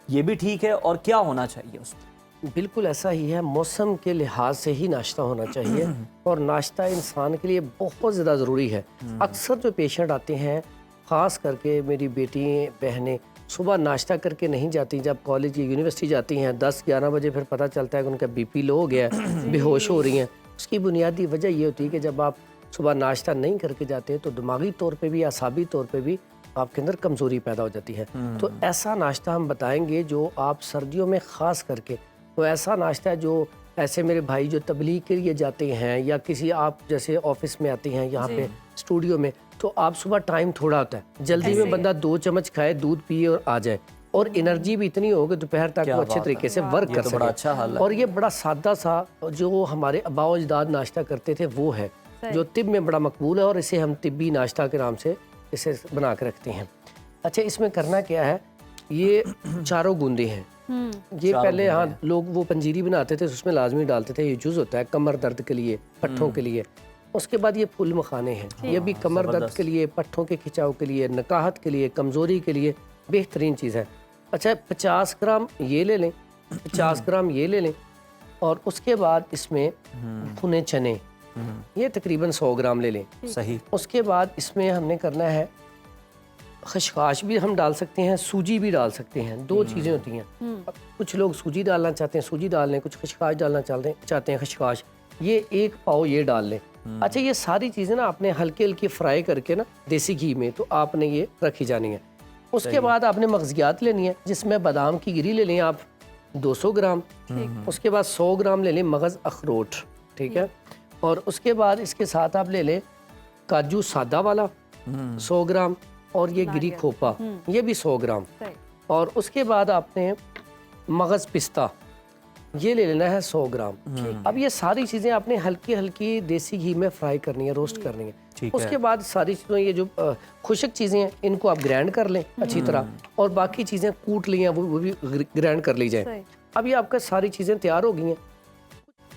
ये भी ठीक है, और क्या होना चाहिए उसमें?
बिल्कुल ऐसा ही है, मौसम के लिहाज से ही नाश्ता होना चाहिए और नाश्ता इंसान के लिए बहुत ज़्यादा ज़रूरी है। अक्सर जो पेशेंट आते हैं, ख़ास करके मेरी बेटी बहनें सुबह नाश्ता करके नहीं जाती, जब कॉलेज या यूनिवर्सिटी जाती हैं 10-11 बजे फिर पता चलता है कि उनका बीपी लो हो गया है, बेहोश हो रही हैं। उसकी बुनियादी वजह ये होती है कि जब आप सुबह नाश्ता नहीं करके जाते तो दिमागी तौर पे भी, आसाबी तौर पे भी आपके अंदर कमज़ोरी पैदा हो जाती है। तो ऐसा नाश्ता हम बताएंगे जो आप सर्दियों में ख़ास करके, वो ऐसा नाश्ता है जो ऐसे मेरे भाई जो तबलीग के लिए जाते हैं या किसी आप जैसे ऑफिस में आते हैं यहाँ पे स्टूडियो में, तो आप सुबह टाइम थोड़ा होता है, जल्दी में बंदा 2 चम्मच खाए, दूध पिए और आ जाए, और एनर्जी भी इतनी हो कि दोपहर तक वो अच्छे तरीके से वर्क कर सके।
अच्छा हाल है।
और ये बड़ा सादा सा जो हमारे आबा अजदाद नाश्ता करते थे वो है जो तिब में बड़ा मकबूल है, और इसे हम तिब्बी नाश्ता के नाम से इसे बना के रखते हैं। अच्छा, इसमें करना क्या है, ये चारों गूंदे हैं। ये पहले हाँ लोग वो पंजीरी बनाते थे, उसमें लाजमी डालते थे, ये यूज़ होता है कमर दर्द के लिए, पट्ठों के लिए। उसके बाद ये फूल मखाने हैं, ये भी कमर दर्द के लिए, पट्ठों के खिंचाव के लिए, नकाहत के लिए, कमज़ोरी के लिए बेहतरीन चीज़ है। अच्छा, 50 ग्राम ये ले लें, 50 ग्राम ये ले लें, और उसके बाद इसमें भुने चने ये तकरीबन 100 ग्राम ले लें।
सही।
उसके बाद इसमें हमने करना है खशखाश भी हम डाल सकते हैं, सूजी भी डाल सकते हैं, 2 चीज़ें होती हैं। अब कुछ लोग सूजी डालना चाहते हैं, सूजी डाल लें, कुछ खशखाश डालना चाहते हैं, खशखाश, ये 1 पाव ये डाल लें। अच्छा, ये सारी चीज़ें ना आपने हल्की हल्की फ्राई करके ना देसी घी में, तो आपने ये रखी जानी है। उसके बाद आपने मगजियात लेनी है, जिसमें बादाम की गिरी ले लें आप 200 ग्राम, उसके बाद 100 ग्राम ले लें मगज़ अखरोट, ठीक है, और उसके बाद इसके साथ आप ले लें काजू सादा वाला 100 ग्राम, और ये गिरी खोपा ये भी 100 ग्राम, और उसके बाद आपने मगज़ पिस्ता ये ले लेना है 100 ग्राम। अब ये सारी चीज़ें आपने हल्की हल्की देसी घी में फ्राई करनी है, रोस्ट करनी है। उसके बाद सारी चीज़ें ये जो खुशक चीज़ें हैं इनको आप ग्राइंड कर लें अच्छी तरह, और बाकी चीज़ें कूट ली हैं वो भी ग्राइंड कर ली जाए। अब ये आपका सारी चीज़ें तैयार हो गई हैं।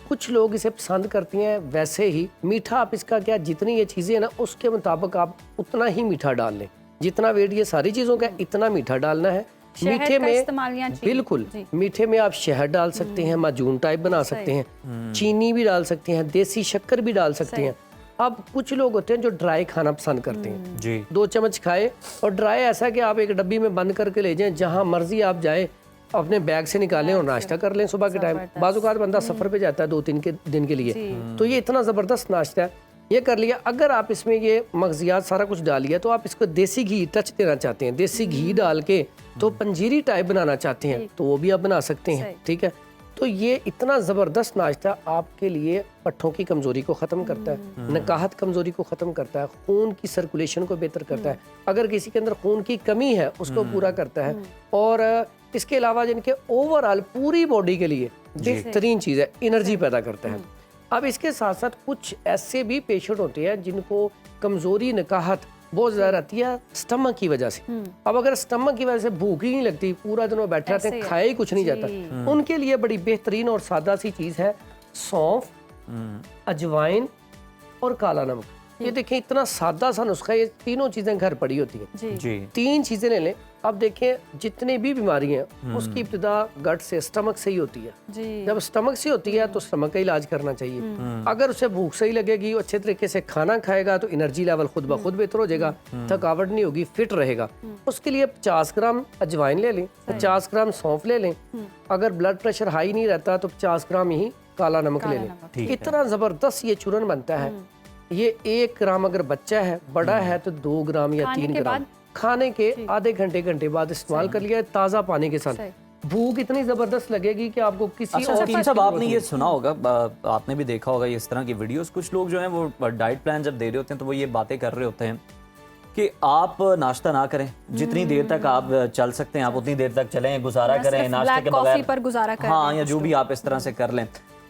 कुछ लोग इसे पसंद करती हैं वैसे ही मीठा, आप इसका क्या, जितनी ये चीज़ें हैं ना उसके मुताबिक आप उतना ही मीठा डाल लें, जितना वेट ये सारी चीज़ों का इतना मीठा डालना है। मीठे में बिल्कुल, मीठे में आप शहद डाल सकते हैं, माजून टाइप बना सकते हैं, चीनी भी डाल सकते हैं, देसी शक्कर भी डाल सकते हैं। अब कुछ लोग होते हैं जो ड्राई खाना पसंद करते हैं जी, 2 चम्मच खाए, और ड्राई ऐसा कि आप एक डब्बी में बंद करके ले जाएं, जहां मर्जी आप जाए अपने बैग से निकालें और नाश्ता कर लें सुबह के टाइम। बाज़-औक़ात बंदा सफ़र पे जाता है 2-3 दिन के लिए, तो ये इतना ज़बरदस्त नाश्ता है, ये कर लिया। अगर आप इसमें ये मगजियात सारा कुछ डाल लिया, तो आप इसको देसी घी टच देना चाहते हैं, देसी घी डाल के तो पंजीरी टाइप बनाना चाहते हैं, तो वो भी आप बना सकते हैं, ठीक है। तो ये इतना ज़बरदस्त नाश्ता आपके लिए पट्ठों की कमज़ोरी को ख़त्म करता है, नकाहत कमज़ोरी को ख़त्म करता है, खून की सर्कुलेशन को बेहतर करता है, अगर किसी के अंदर खून की कमी है उसको पूरा करता है, और इसके अलावा जिनके ओवरऑल पूरी बॉडी के लिए बेहतरीन चीज़ है, एनर्जी पैदा करता है। अब इसके साथ साथ कुछ ऐसे भी पेशेंट होते हैं जिनको कमज़ोरी नकाहत बहुत ज़्यादा रहती है स्टमक की वजह से। अब अगर स्टमक की वजह से भूख ही नहीं लगती, पूरा दिन वो बैठे रहते हैं, खाया ही कुछ नहीं जाता, उनके लिए बड़ी बेहतरीन और सादा सी चीज़ है सौंफ, अजवाइन और काला नमक। ये देखें इतना सादा सा नुस्खा, ये तीनों चीज़ें घर पड़ी होती हैं जी। 3 चीज़ें ले लें। अब देखें जितने भी बीमारी हैं उसकी इब्तिदा गट से, स्टमक से ही होती है जी। जब स्टमक से होती है तो स्टमक का इलाज करना चाहिए। अगर उसे भूख सही लगेगी, अच्छे तरीके से खाना खाएगा, तो एनर्जी लेवल खुद ब खुद बेहतर हो जाएगा, थकावट नहीं होगी, फिट रहेगा। उसके लिए 50 ग्राम अजवाइन ले लें, 50 ग्राम सौंफ ले लें, अगर ब्लड प्रेशर हाई नहीं रहता तो 50 ग्राम ही काला नमक ले लें। इतना ज़बरदस्त ये चूरन बनता है। ये 1 ग्राम अगर बच्चा है, बड़ा है तो 2 ग्राम या 3 ग्राम खाने के आधे घंटे बाद इस्तेमाल कर लिया ताज़ा पानी के साथ। भूख इतनी जबरदस्त लगेगी कि आपको किसी
अच्छा
और
हकीम
चीज़
साहब,
की
आपने
जरूरत
ये
नहीं।
सुना होगा, आपने भी देखा होगा इस तरह की वीडियोस, कुछ लोग जो हैं वो डाइट प्लान जब दे रहे होते हैं तो वो ये बातें कर रहे होते हैं कि आप नाश्ता ना करें, जितनी देर तक आप चल सकते हैं आप उतनी देर तक चलें, गुजारा करें नाश्ते के
कॉफी
बगैर,
पर गुजारा करें,
हाँ, या जो भी आप इस तरह से कर लें।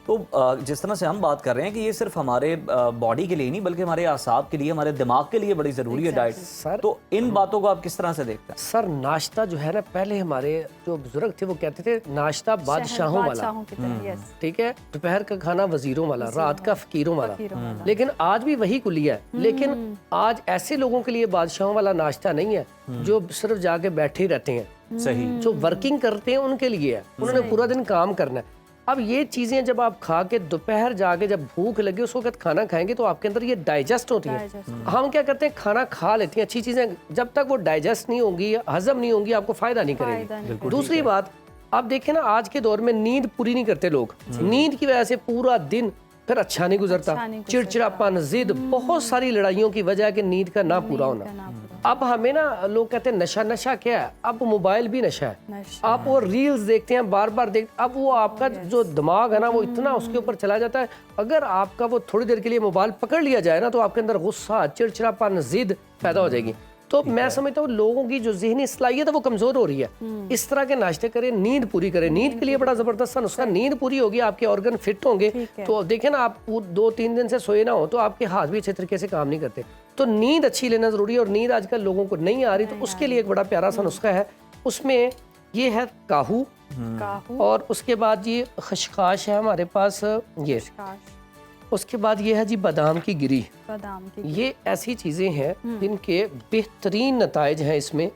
तो जिस तरह से हम बात कर रहे हैं कि ये सिर्फ हमारे बॉडी के लिए नहीं बल्कि हमारे आसाब के लिए, हमारे दिमाग के लिए बड़ी ज़रूरी है डाइट।
सर,
तो इन बातों को आप किस तरह से देखते हैं?
सर नाश्ता जो है ना, पहले हमारे जो बुजुर्ग थे वो कहते थे नाश्ता बादशाहों वाला,
की तरह, यस,
ठीक है, दोपहर का खाना वजीरों वाला, रात का फकीरों वाला। लेकिन आज भी वही कुलिया है, लेकिन आज ऐसे लोगों के लिए बादशाहों वाला नाश्ता नहीं है जो सिर्फ जाके बैठे ही रहते हैं।
सही।
जो वर्किंग करते हैं उनके लिए है, उन्होंने पूरा दिन काम करना है। अब ये चीजें जब आप खा के दोपहर जाके जब भूख लगे उस वक्त खाना खाएंगे तो आपके अंदर ये डाइजेस्ट होती है। हम क्या करते हैं, खाना खा लेते हैं अच्छी चीजें, जब तक वो डाइजेस्ट नहीं होंगी, हजम नहीं होंगी, आपको फायदा नहीं करेगी। दूसरी बात, आप देखें ना आज के दौर में नींद पूरी नहीं करते लोग, नींद की वजह से पूरा दिन फिर अच्छा नहीं गुजरता, चिड़चिड़ापन, जिद, बहुत सारी लड़ाइयों की वजह है कि नींद का ना पूरा होना। अब हमें ना लोग कहते हैं नशा, नशा क्या है? अब मोबाइल भी नशा है। आप वो रील्स देखते हैं, बार बार देखते, अब वो आपका जो दिमाग है ना वो इतना उसके ऊपर चला जाता है। अगर आपका वो थोड़ी देर के लिए मोबाइल पकड़ लिया जाए ना तो आपके अंदर गुस्सा, चिड़चिड़ापन, जिद पैदा हो जाएगी। तो मैं समझता हूँ लोगों की जो ज़हनी सलाहियत है वो कमज़ोर हो रही है। इस तरह के नाश्ते करें, नींद पूरी करें, नींद के लिए बड़ा ज़बरदस्त सा नुस्खा, नींद पूरी होगी आपके ऑर्गन फिट होंगे। तो देखें ना, आप 2-3 दिन से सोए ना हो तो आपके हाथ भी अच्छे तरीके से काम नहीं करते। तो नींद अच्छी लेना ज़रूरी है और नींद आजकल लोगों को नहीं आ रही, तो उसके लिए एक बड़ा प्यारा सा नुस्खा है। उसमें ये है काहू, और उसके बाद ये खशखाश है हमारे पास, ये उसके बाद ये है जी बादाम की गिरी। ये ऐसी चीज़ें हैं जिनके बेहतरीन नताइज हैं इसमें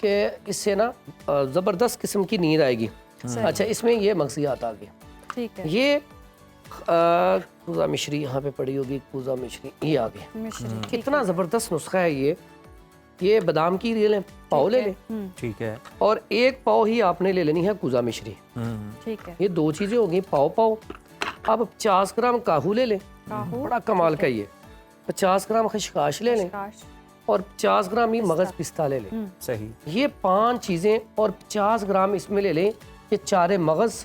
कि इससे ना ज़बरदस्त किस्म की नींद आएगी। अच्छा, इसमें ये मगज़ियात आ गए,
ठीक है,
ये पूजा मिश्री यहाँ पे पड़ी होगी, पूजा मिश्री ये आ गए। कितना ज़बरदस्त नुस्खा है ये बादाम की ले लें, पाव ले लें,
ठीक है,
और एक पाव ही आपने ले लेनी है कुजा मिश्री,
ठीक है,
ये 2 चीज़ें होगी, पाव। अब 50 ग्राम काहू ले लें, बड़ा कमाल का ये, 50 ग्राम खशखाश ले लें, और 50 ग्राम ही मगज पिस्ता ले लें।
सही।
ये 5 चीज़ें, और 50 ग्राम इसमें ले लें ये 4 मगज,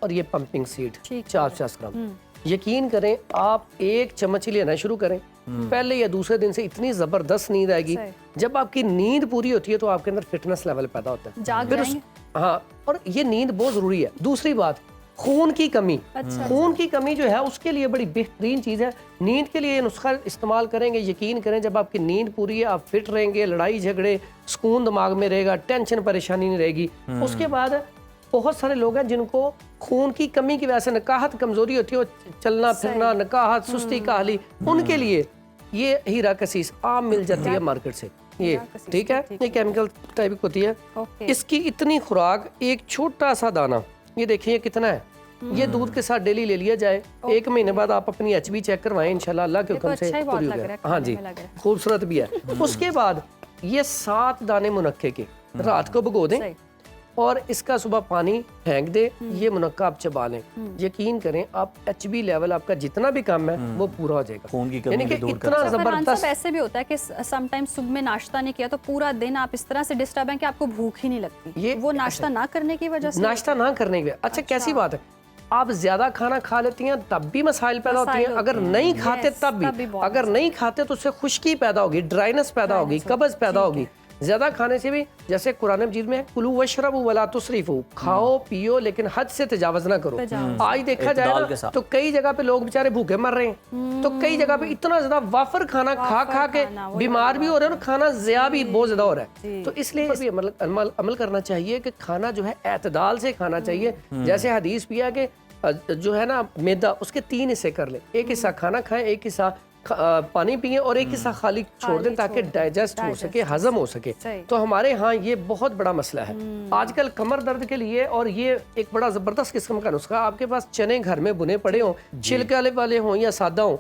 और ये पंपिंग सीड 50 ग्राम। यकीन करें, आप 1 चम्मच ही लेना शुरू करें, पहले या दूसरे दिन से इतनी ज़बरदस्त नींद आएगी। जब आपकी नींद पूरी होती है तो आपके अंदर फिटनेस लेवल पैदा होता है,
जाग जाएंगे।
हाँ, और ये नींद बहुत ज़रूरी है। दूसरी बात, खून की कमी, खून की कमी जो है उसके लिए बड़ी बेहतरीन चीज़ है। नींद के लिए ये नुस्खा इस्तेमाल करेंगे, यकीन करें जब आपकी नींद पूरी है आप फिट रहेंगे, लड़ाई झगड़े, सुकून दिमाग में रहेगा, टेंशन परेशानी नहीं रहेगी। उसके बाद बहुत सारे लोग हैं जिनको खून की कमी की वजह से नकाहत कमजोरी होती है, चलना फिरना, नकाहत, सुस्ती, काहली, उनके लिए ये हीरा कसीस आम मिल जाती है मार्केट से, ये ठीक है, ये केमिकल टाइप होती है। इसकी इतनी खुराक, एक छोटा सा दाना, ये देखिए ये कितना है, ये दूध के साथ डेली ले लिया जाए, 1 महीने बाद आप अपनी HB चेक करवाएं, इंशाल्लाह अल्लाह के हुक्म से पूरी हो जाए। हाँ जी, खूबसूरत भी है। उसके बाद ये 7 दाने मुनक्के के रात को भिगो दें और इसका सुबह पानी फेंक दे, ये मुनक्का आप चबा लें। यकीन करें आप HB लेवल आपका जितना भी कम है वो पूरा हो जाएगा।
खून की कमी
यानी कि
भी दूर
इतना
करता है।
जबरदस्त।
ऐसे भी होता है कि समटाइम्स सुबह में नाश्ता नहीं किया तो पूरा दिन आप इस तरह से डिस्टर्ब हैं कि आपको भूख ही नहीं लगती,
ये
वो नाश्ता ना करने की वजह से,
नाश्ता ना करने की। अच्छा, कैसी बात है, आप ज्यादा खाना खा लेती हैं तब भी मसाइल पैदा होती हैं, अगर नहीं खाते तब भी, अगर नहीं खाते तो उससे खुश्की पैदा होगी, ड्राइनेस पैदा होगी, कब्ज पैदा होगी। ज्यादा खाने से भी, जैसे कुरान मजीद में कुलू वशरबू वला तुसरिफू, खाओ पियो लेकिन हद से तजावज ना करो। आज देखा जाए ना तो कई जगह पे लोग बेचारे भूखे मर रहे हैं, तो कई जगह पे इतना ज्यादा वाफर खाना खा खा के बीमार भी हो रहे हैं और खाना ज़िया भी बहुत ज्यादा हो रहा है। तो इसलिए भी अमल करना चाहिए कि खाना जो है एतदाल से खाना चाहिए। जैसे हदीस भी है कि जो है ना मैदा, उसके 3 हिस्से कर ले, एक हिस्सा खाना खाएं, एक हिस्सा पानी पिए और एक हिस्सा खाली छोड़ दें ताकि डाइजेस्ट हो सके, हजम हो सके। तो हमारे यहाँ ये बहुत बड़ा मसला है आजकल कमर दर्द के लिए, और ये एक बड़ा जबरदस्त किस्म का नुस्खा। आपके पास चने घर में बुने पड़े हों, छिलके वाले हों या सादा हों,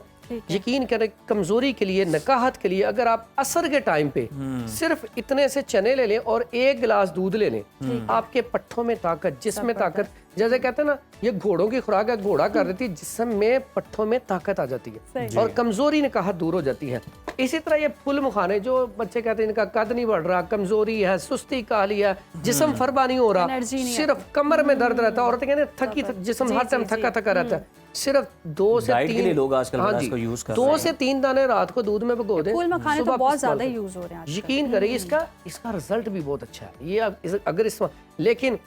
यकीन करें कमजोरी के लिए, नकाहत के लिए, अगर आप असर के टाइम पे सिर्फ इतने से चने ले लें और 1 गिलास दूध ले लें, आपके पट्ठों में ताकत, जिस्म में ताकत, जैसे कहते हैं ना, ये घोड़ों की खुराक है, घोड़ा कर देती है जिस्म में, पट्ठों में ताकत आ जाती है और कमजोरी निकाहत दूर हो जाती है। इसी तरह ये फुल मुखाने जो बच्चे कहते हैं इनका कद नहीं बढ़ रहा, कमजोरी है, सुस्ती काली है, जिस्म फरबा नहीं हो रहा, सिर्फ कमर में दर्द रहता है, औरतें कहते हैं थकी जिस्म हर टाइम थका थका रहता है, सिर्फ 2 से 3
लोग आजकल
हाँ
बड़ा
जी,
इसको यूज कर रहे
2
हैं।
से 3 दाने रात को दूध में भिगो दें,
फूल मखाने तो
सुबह
बहुत
इस्तेमाल
ज्यादा
करें।
यूज हो रहे हैं आजकल।
यकीन करिए इसका रिजल्ट भी बहुत अच्छा है। ये अगर लेकिन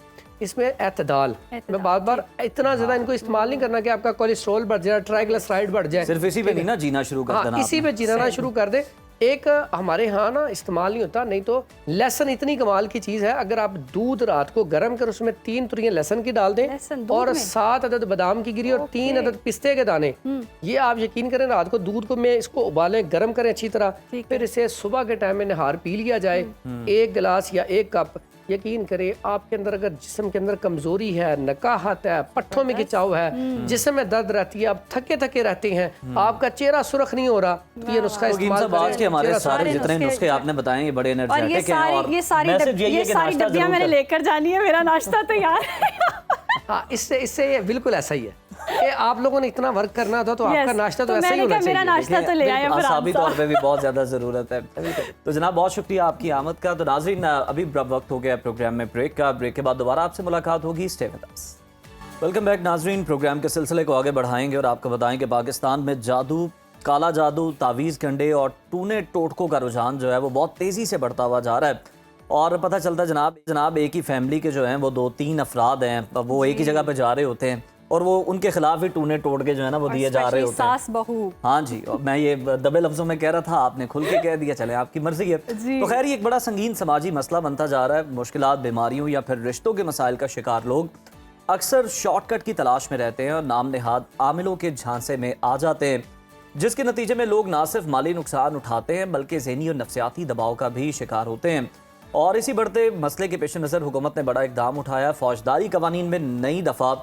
इसमें एतदाल, मैं बार बार इतना ज्यादा इनको इस्तेमाल नहीं करना कि आपका कोलेस्ट्रॉल बढ़ जाए, ट्राइग्लिसराइड बढ़ जाए।
सिर्फ इसी पे नहीं ना जीना शुरू कर देना।
हाँ, इसी पे जीना शुरू कर दे। एक हमारे यहाँ ना इस्तेमाल नहीं होता, नहीं तो लहसुन इतनी कमाल की चीज़ है, अगर आप दूध रात को गर्म कर उसमें 3 तुरियां लहसुन की डाल दें और 7 अदद बादाम की गिरी और 3 अदद पिस्ते के दाने, ये आप यकीन करें रात को दूध को में इसको उबालें, गर्म करें अच्छी तरह, फिर इसे सुबह के टाइम में नहार पी लिया जाए 1 गिलास या 1 कप। यकीन करें आपके अंदर अगर जिस्म के अंदर कमजोरी है, नकाहत है, पट्ठों में खिंचाव है, जिस्म में दर्द रहती है, आप थके थके रहते हैं, आपका चेहरा सुर्ख नहीं हो रहा, तो ये नुस्खा इस्तेमाल करें।
आज के हमारे सारे जितने नुस्खे आपने बताए ये बड़े एनर्जेटिक हैं और
ये सारी डब्बियां मैंने लेकर जानी है, मेरा नाश्ता तैयार है।
हाँ, इससे ये बिल्कुल ऐसा ही है कि आप लोगों ने इतना वर्क करना था तो आपका नाश्ता तो ऐसा ही होना चाहिए।
मेरा नाश्ता तो ले आए फिर
आसाबी तौर पे भी बहुत ज्यादा जरूरत है। तो जनाब बहुत शुक्रिया आपकी आमद का। तो नाज़रीन अभी वक्त हो गया प्रोग्राम में ब्रेक का। ब्रेक के बाद दोबारा आपसे मुलाकात होगी। Stay with us. Welcome back नाज़रीन। प्रोग्राम के सिलसिले को आगे बढ़ाएंगे और आपको बताएं कि पाकिस्तान में जादू, काला जादू, तावीज़ कंडे और टूने टोटकों का रुझान जो है वो बहुत तेज़ी से बढ़ता हुआ जा रहा है। और पता चलता है जनाब एक ही फैमिली के जो हैं वो 2-3 अफराद हैं, वो एक ही जगह पे जा रहे होते हैं और वो उनके खिलाफ ही टूने टोट के जो है ना वो दिए जा रहे होते हैं।
सास बहू।
हाँ जी, और मैं ये दबे लफ्जों में कह रहा था, आपने खुल के कह दिया, चले आपकी मर्जी है। तो खैर ये एक बड़ा संगीन समाजी मसला बनता जा रहा है। मुश्किलात, बीमारियों या फिर रिश्तों के मसाइल का शिकार लोग अक्सर शॉर्टकट की तलाश में रहते हैं और नाम नेहाद आमिलों के झांसे में आ जाते हैं, जिसके नतीजे में लोग ना सिर्फ माली नुकसान उठाते हैं बल्कि ज़हनी और नफ्सियाती दबाव का भी शिकार होते हैं। और इसी बढ़ते मसले के पेश नज़र हुकूमत ने बड़ा इकदाम उठाया। फौजदारी कवानीन में नई दफ़ा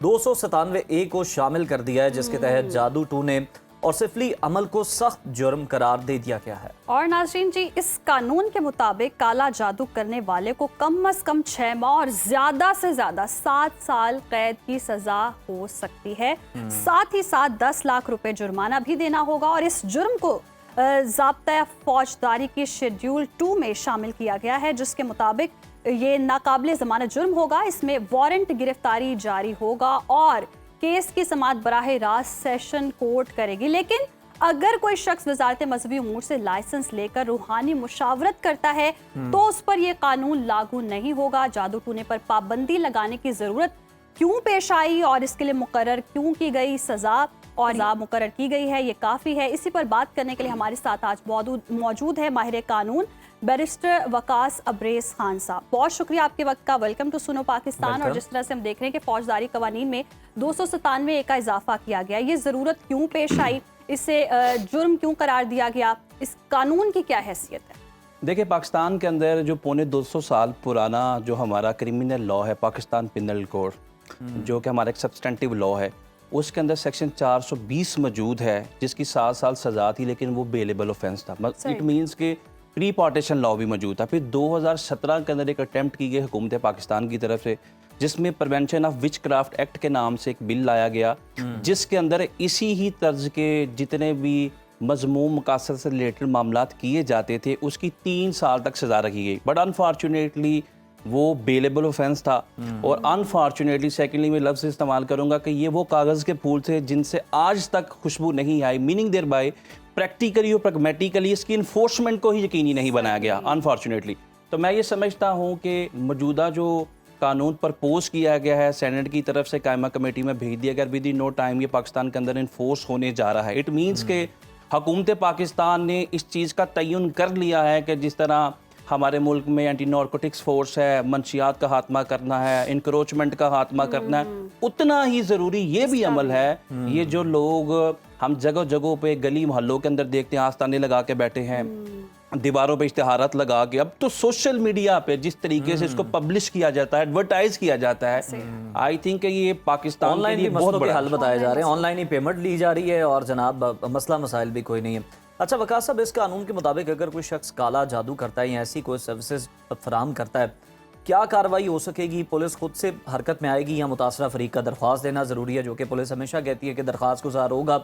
297A को शामिल कर दिया है, जिसके तहत जादू, टूने और सिफली अमल को सख्त जुर्म करार दे दिया गया है।
और नाज़रीन जी, इस कानून के मुताबिक काला जादू करने वाले को कम से कम 6 माह और ज्यादा से ज्यादा 7 साल कैद की सजा हो सकती है। साथ ही साथ 10 लाख रुपए जुर्माना भी देना होगा और इस जुर्म को ज़ाब्ता फौजदारी की शेड्यूल 2 में शामिल किया गया है, जिसके मुताबिक ये नाकाबिले ज़मानत जुर्म होगा। इसमें वारंट गिरफ्तारी जारी होगा और केस की समाअत बराह रास्त सेशन कोर्ट करेगी। लेकिन अगर कोई शख्स वजारत मजहबी उमूर से लाइसेंस लेकर रूहानी मुशावरत करता है तो उस पर यह कानून लागू नहीं होगा। जादू टूने पर पाबंदी लगाने की जरूरत क्यों पेश आई और इसके लिए मुकर्रर क्यों की गई सजा और मुकर्रर की गई है, ये काफ़ी है। इसी पर बात करने के लिए हमारे साथ आज मौजूद है माहिर कानून बैरिस्टर वकास अब्रेज खान साहब। बहुत शुक्रिया आपके वक्त का। Welcome to Suno Pakistan. और जिस तरह से हम देख रहे हैं कि फौजदारी कवानीन में 297A का इजाफा किया गया, ये ज़रूरत क्यों पेश आई, इससे जुर्म क्यों करार दिया गया, इस कानून की क्या हैसियत है?
देखिए, पाकिस्तान के अंदर जो पौने 200 साल पुराना जो हमारा क्रिमिनल लॉ है, पाकिस्तान पिनल कोड, जो कि हमारा एक सब्सटेंटिव लॉ है, उसके अंदर सेक्शन 420 मौजूद है, जिसकी 7 साल सजा थी, लेकिन वो बेलेबल ऑफेंस था। इट मीन्स के प्री पार्टीशन लॉ भी मौजूद था। फिर 2017 के अंदर एक अटेम्प्ट की गई हुकूमत पाकिस्तान की तरफ से, जिसमें prevention of which craft act के नाम से एक बिल लाया गया, जिसके अंदर इसी ही तर्ज के जितने भी मजमूम मकासद से रिलेटेड मामलात किए जाते थे उसकी 3 साल तक सज़ा रखी गई। बट अनफॉर्चुनेटली वो बेलेबल ऑफेंस था और अनफॉर्चुनेटली सेकेंडली मैं लफ्ज़ इस्तेमाल करूँगा कि ये वो कागज़ के फूल थे जिनसे आज तक खुशबू नहीं आई। मीनिंग देयर बाय प्रैक्टिकली और प्रैग्मेटिकली इसकी इन्फोर्समेंट को ही यकीनी नहीं बनाया गया अनफॉर्चुनेटली। तो मैं ये समझता हूँ कि मौजूदा जो कानून प्रपोज किया गया है सेनेट की तरफ से, कायमा कमेटी में भेज दिया गया, विद इन नो टाइम ये पाकिस्तान के अंदर इन्फोर्स होने जा रहा है। इट मीन्स के हुकूमत पाकिस्तान ने इस चीज़ का तयन कर लिया है कि जिस तरह हमारे मुल्क में एंटी नारकोटिक्स फोर्स है, मंशियात का खात्मा करना है, इंक्रोचमेंट का खात्मा करना है, उतना ही ज़रूरी ये भी अमल है। ये जो लोग हम जगह जगहों पे गली मोहल्लों के अंदर देखते हैं आस्ताने लगा के बैठे हैं, दीवारों पे इश्तिहारात लगा के, अब तो सोशल मीडिया पे जिस तरीके से इसको पब्लिश किया जाता है, एडवर्टाइज किया जाता है, आई थिंक ये पाकिस्तान
ऑनलाइन भी बहुत बड़े हल बताए जा रहे हैं, ऑनलाइन ही पेमेंट ली जा रही है और जनाब मसला मसाइल भी कोई नहीं है। अच्छा वकास साहब, इस कानून के मुताबिक अगर कोई शख्स काला जादू करता है या ऐसी कोई सर्विसेज फराहम करता है क्या कार्रवाई हो सकेगी? पुलिस खुद से हरकत में आएगी या मुतासरा फरीक का दरख्वास्त देना ज़रूरी है, जो कि पुलिस हमेशा कहती है कि दरख्वास्त गुजार होगा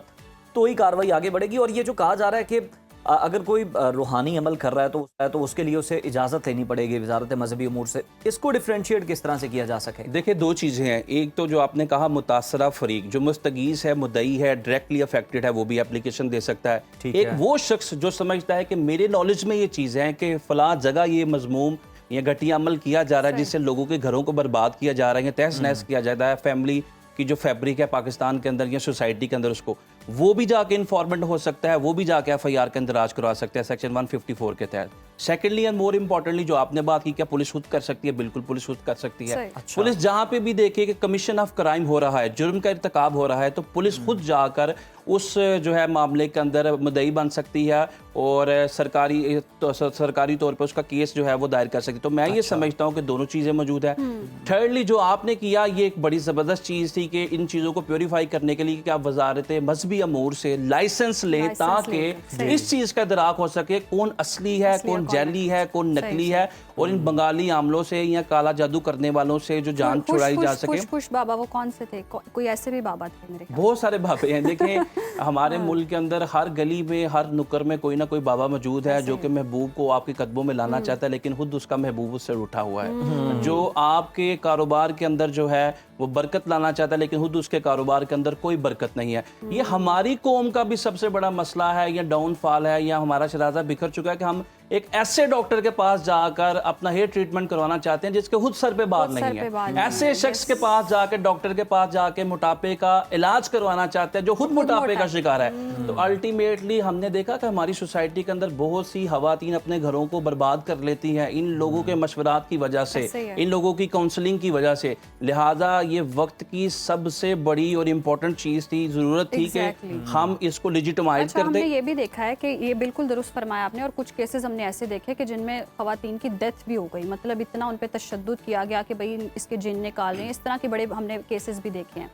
तो ही कार्रवाई आगे बढ़ेगी? और ये जो कहा जा रहा है कि अगर कोई रूहानी अमल कर रहा है तो उसके लिए उसे इजाज़त लेनी पड़ेगी वजारत मजहबी उमूर से, इसको डिफ्रेंशिएट किस तरह से किया जा सके?
देखिए, दो चीज़ें हैं। एक तो जो आपने कहा मुतासरा फरीक, जो मुस्तगीस है, मुद्दई है, डायरेक्टली अफेक्टेड है, वो भी एप्लीकेशन दे सकता है। एक वो शख्स जो समझता है कि मेरे नॉलेज में ये चीज़ है कि फ़लाँ जगह ये मजमूम या घटिया अमल किया जा रहा है जिससे लोगों के घरों को बर्बाद किया जा रहा है, तहस नहस किया जाता है, फैमिली की जो फैब्रिक है पाकिस्तान के अंदर या सोसाइटी के अंदर, उसको वो भी जाके इन्फॉर्मेंट हो सकता है, वो भी जाके FIR के अंदर राज करवा सकते हैं सेक्शन 154 के तहत। सेकेंडली एंड मोर इम्पोर्टेंटली जो आपने बात की, क्या पुलिस खुद कर सकती है? बिल्कुल पुलिस खुद कर सकती है।
अच्छा।
पुलिस जहाँ पे भी देखे कि कमीशन ऑफ क्राइम हो रहा है, जुर्म का इर्तिकाब हो रहा है, तो पुलिस खुद जाकर उस जो है मामले के अंदर मुद्दई बन सकती है और सरकारी तौर पर उसका केस जो है वो दायर कर सकती है। तो मैं ये समझता हूँ कि दोनों चीज़ें मौजूद है। थर्डली जो आपने किया, ये एक बड़ी ज़बरदस्त चीज़ थी कि इन चीज़ों को प्योरीफाई करने के लिए कि आप वजारत मजहबी अमूर से लाइसेंस लें ताकि इस चीज़ का इदराक हो सके कौन असली है, कौन जैली है, कौन नकली है, और इन बंगाली आमलों से या काला जादू करने वालों से जो जान छुड़ाई जा सके।
खुश बाबा वो कौन से थे? कोई ऐसे भी बाबा थे मेरे ख्याल?
बहुत सारे बाबे हैं। देखें हमारे मुल्क के अंदर हर गली में, हर नुक्कर में कोई ना कोई बाबा मौजूद है जो कि महबूब को आपके कदमों में लाना चाहता है, लेकिन खुद उसका महबूब उससे उठा हुआ है। जो आपके कारोबार के अंदर जो है वो बरकत लाना चाहता है, लेकिन खुद उसके कारोबार के अंदर कोई बरकत नहीं है। ये हमारी कौम का भी सबसे बड़ा मसला है, या डाउनफॉल है, या हमारा शराजा बिखर चुका है कि हम एक ऐसे डॉक्टर के पास जाकर अपना हेयर ट्रीटमेंट करवाना चाहते हैं जिसके खुद सर पे बाल नहीं है। ऐसे शख्स के पास जाकर, डॉक्टर के पास जाके मोटापे का इलाज करवाना चाहते हैं जो खुद मोटापे का शिकार है। तो अल्टीमेटली हमने देखा कि हमारी सोसाइटी के अंदर बहुत सी खवातीन अपने घरों को बर्बाद कर लेती हैं इन लोगों के मशवरात की वजह से, इन लोगों की काउंसलिंग की वजह से। लिहाजा ये वक्त की सबसे बड़ी और इम्पोर्टेंट चीज़ थी, ज़रूरत थी कि हम इसको लेजिटिमाइज कर दें।
हमने ये भी देखा है कि ये बिल्कुल दुरुस्त फरमाया आपने, और कुछ केसेस हमने ऐसे देखे कि जिनमें खवातीन की डेथ भी हो गई, मतलब इतना उन पे तशद्दुद किया गया कि भाई इसके जिन निकाल रहे हैं, इस तरह के बड़े हमने केसेस भी देखे हैं।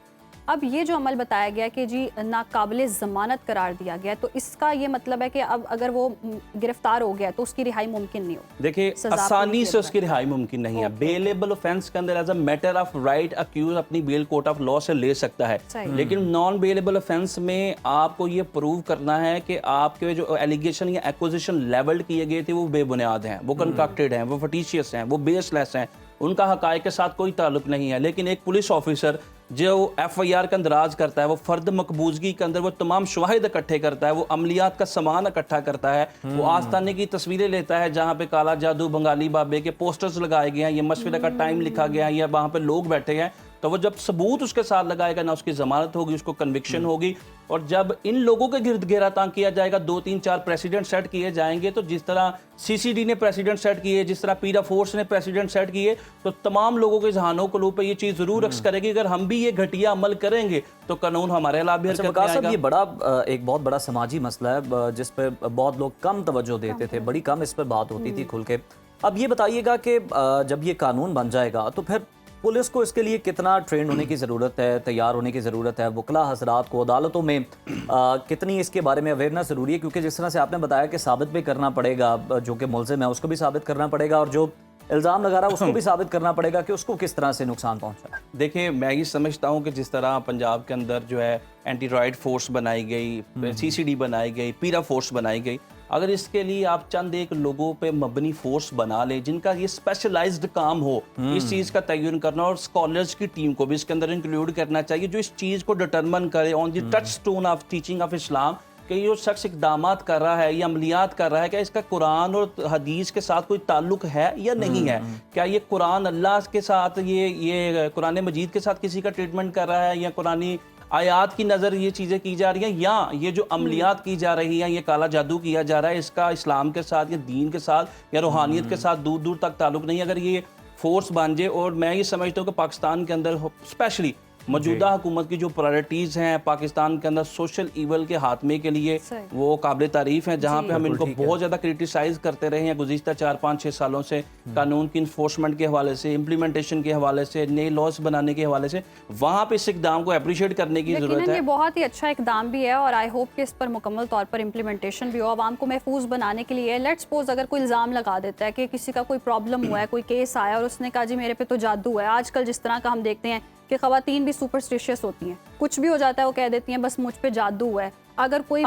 अब ये जो अमल बताया गया कि जी नाकाबिले ज़मानत करार दिया गया, तो इसका ये मतलब है कि अब अगर वो गिरफ्तार हो गया तो उसकी रिहाई मुमकिन नहीं हो?
देखिए, आसानी से उसकी रिहाई मुमकिन नहीं है। बेलेबल ऑफेंस के अंदर as a matter of right accused अपनी बेल कोर्ट ऑफ लॉ से ले सकता है, लेकिन नॉन बेलेबल ऑफेंस में आपको ये प्रूव करना है कि आपके जो एलिगेशन या एक्विजिशन लेवल किए गए थे वो बेबुनियाद हैं, वो कंस्ट्रक्टेड हैं, वो फटिशियस हैं, वो बेसलेस हैं, उनका हकायक के साथ कोई ताल्लुक नहीं है। लेकिन एक पुलिस ऑफिसर जो FIR का अंदराज करता है, वो फर्द मकबूजगी के अंदर वो तमाम शवाहिद इकट्ठे करता है, वो अमलियात का सामान इकट्ठा करता है, वो आस्थाने की तस्वीरें लेता है जहाँ पे काला जादू, बंगाली बाबे के पोस्टर्स लगाए गए हैं, ये मशवरे का टाइम लिखा गया है, या वहाँ पे लोग बैठे हैं, तो वो जब सबूत उसके साथ लगाएगा ना उसकी जमानत होगी, उसको कन्विक्शन होगी। और जब इन लोगों के गिरद घेरातांग किया जाएगा, 2-3-4 प्रेसिडेंट सेट किए जाएंगे, तो जिस तरह CCD ने प्रेसिडेंट सेट किए, जिस तरह पीरा फोर्स ने प्रेसिडेंट सेट किए, तो तमाम लोगों के जहानों को पे ये चीज़ जरूर रक्स करेगी। अगर हम भी ये घटिया अमल करेंगे तो कानून हमारे खिलाफ भी हरकत में आएगा।
ये बड़ा एक बहुत बड़ा समाजी मसला है जिस पे बहुत लोग कम तवज्जो देते थे, बड़ी कम इस पर बात होती थी खुल के। अब ये बताइएगा कि जब ये कानून बन जाएगा तो फिर पुलिस को इसके लिए कितना ट्रेन होने की ज़रूरत है, तैयार होने की ज़रूरत है, वकला हजरात को अदालतों में कितनी इसके बारे में अवेयरनेस ज़रूरी है? क्योंकि जिस तरह से आपने बताया कि साबित भी करना पड़ेगा, जो कि मुलजिम है उसको भी साबित करना पड़ेगा, और जो इल्ज़ाम लगा रहा है उसको भी साबित करना पड़ेगा कि उसको किस तरह से नुकसान पहुंचा।
देखिए, मैं ये समझता हूँ कि जिस तरह पंजाब के अंदर जो है एंटी रॉयड फोर्स बनाई गई, CCD बनाई गई, पीरा फोर्स बनाई गई, अगर इसके लिए आप चंद एक लोगों पे मबनी फोर्स बना लें जिनका ये स्पेशलाइज्ड काम हो इस चीज़ का तयन करना, और स्कॉलर्स की टीम को भी इसके अंदर इंक्लूड करना चाहिए जो इस चीज़ को डिटरमिन करे on the touch stone of teaching of Islam कि ये शख्स इकदामात कर रहा है या अमलियात कर रहा है, क्या इसका कुरान और हदीस के साथ कोई ताल्लुक है या नहीं है? क्या ये कुरान अल्लाह के साथ, ये कुरान मजीद के साथ किसी का ट्रीटमेंट कर रहा है, या कुरानी आयात की नज़र ये चीज़ें की जा रही हैं, या ये जो अमलियात की जा रही हैं, ये काला जादू किया जा रहा है, इसका इस्लाम के साथ या दीन के साथ या रूहानियत के साथ दूर दूर तक ताल्लुक नहीं है। अगर ये फोर्स बन जाए, और मैं ये समझता हूँ कि पाकिस्तान के अंदर स्पेशली मौजूदा हुकूमत की जो प्रायोरिटीज़ हैं पाकिस्तान के अंदर सोशल ईवल के हाथमे के लिए, वो काबिल तारीफ़ हैं। जहाँ पे हम इनको बहुत ज़्यादा क्रिटिसाइज़ करते रहे हैं गुज़िश्ता 4-5-6 सालों से, कानून की इन्फोर्समेंट के हवाले से, इम्प्लीमेंटेशन के हवाले से, नए लॉज बनाने के हवाले से, वहाँ पे इस इकदाम को अप्रिशिएट करने की ज़रूरत है।
ये बहुत ही अच्छा इकदाम भी है और आई होप कि इस पर मुकम्मल तौर पर इम्प्लीमेंटेशन भी हो। आवाम को महफूज बनाने के लिए लेट्स सपोज अगर कोई इल्ज़ाम लगा देता है कि किसी का कोई प्रॉब्लम हुआ है, कोई केस आया और उसने कहा जी मेरे पे तो जादू है। आजकल जिस तरह का हम देखते हैं कि ख़वातीन भी सुपरस्टिशियस होती हैं, कुछ भी हो जाता है वो कह देती हैं बस मुझ पे जादू हुआ है। अगर कोई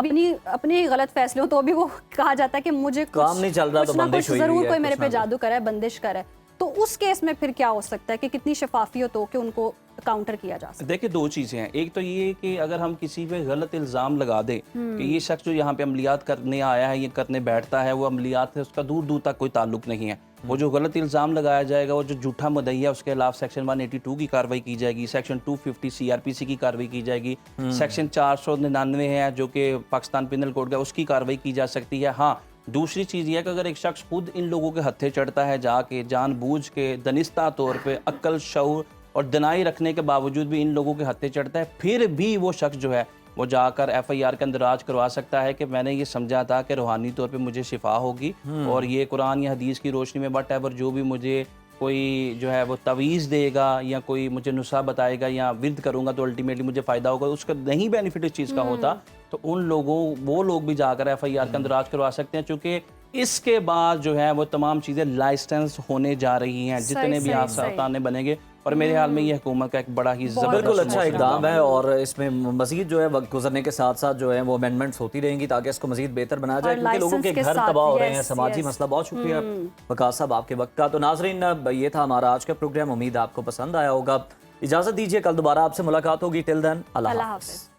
अपने गलत फैसले हो तो भी वो कहा जाता है कि मुझे
काम नहीं चल रहा तो बंदिश हुई
जरूर
है,
कोई मेरे पे जादू करे है, बंदिश करे। तो उस केस में फिर क्या हो सकता है कि कितनी शफाफियत हो कि उनको काउंटर किया जा सकता है?
देखिए, दो चीज़ें हैं। एक तो ये कि अगर हम किसी पे गलत इल्ज़ाम लगा दें कि ये शख्स जो यहाँ पे अमलियात करने आया है, ये करने बैठता है, वो अमलियात है, उसका दूर दूर तक कोई ताल्लुक नहीं है। वो जो गलत इल्ज़ाम लगाया जाएगा, वो जो झूठा मुद्दई है, उसके खिलाफ सेक्शन 182 की कार्रवाई की जाएगी, सेक्शन 250 CRPC की कार्रवाई की जाएगी, सेक्शन 499 है जो कि पाकिस्तान पिनल कोड का, उसकी कार्रवाई की जा सकती है। हाँ, दूसरी चीज़ यह कि अगर एक शख्स खुद इन लोगों के हत्थे चढ़ता है, जाके जानबूझ के दनिस्ता तौर पे अक्ल, शऊर और दनाई रखने के बावजूद भी इन लोगों के हत्थे चढ़ता है, फिर भी वो शख्स जो है वो जाकर FIR के अंदर राज करवा सकता है कि मैंने ये समझा था कि रूहानी तौर पे मुझे शिफा होगी और ये कुरान या हदीस की रोशनी में वट एवर जो भी मुझे कोई जो है वो तवीज़ देगा या कोई मुझे नुस्खा बताएगा या विर्द करूँगा तो अल्टीमेटली मुझे फ़ायदा होगा, उसका नहीं बेनिफिट इस चीज़ का होता, तो उन लोगों वो लोग भी जाकर FIR के अंदर राज करवा सकते हैं। चूँकि इसके बाद जो है वो तमाम चीज़ें लाइसेंस होने जा रही हैं, जितने भी आसाने बनेंगे। और मेरे ख्याल में ये हुकूमत का एक बड़ा ही
बिल्कुल अच्छा इकदाम है और इसमें मजीद जो है वक्त गुजरने के साथ साथ जो है वो अमेंडमेंट्स होती रहेंगी ताकि इसको मजीद बेहतर बनाया जाए, क्योंकि लोगों के घर तबाह हो रहे हैं, समाजी मसला। बहुत शुक्रिया वकास साहब आपके वक्त का। तो नाजरीन, ये था हमारा आज का प्रोग्राम, उम्मीद आपको पसंद आया होगा। इजाज़त दीजिए, कल दोबारा आपसे मुलाकात होगी। टिल देन, अल्लाह हाफ़िज़।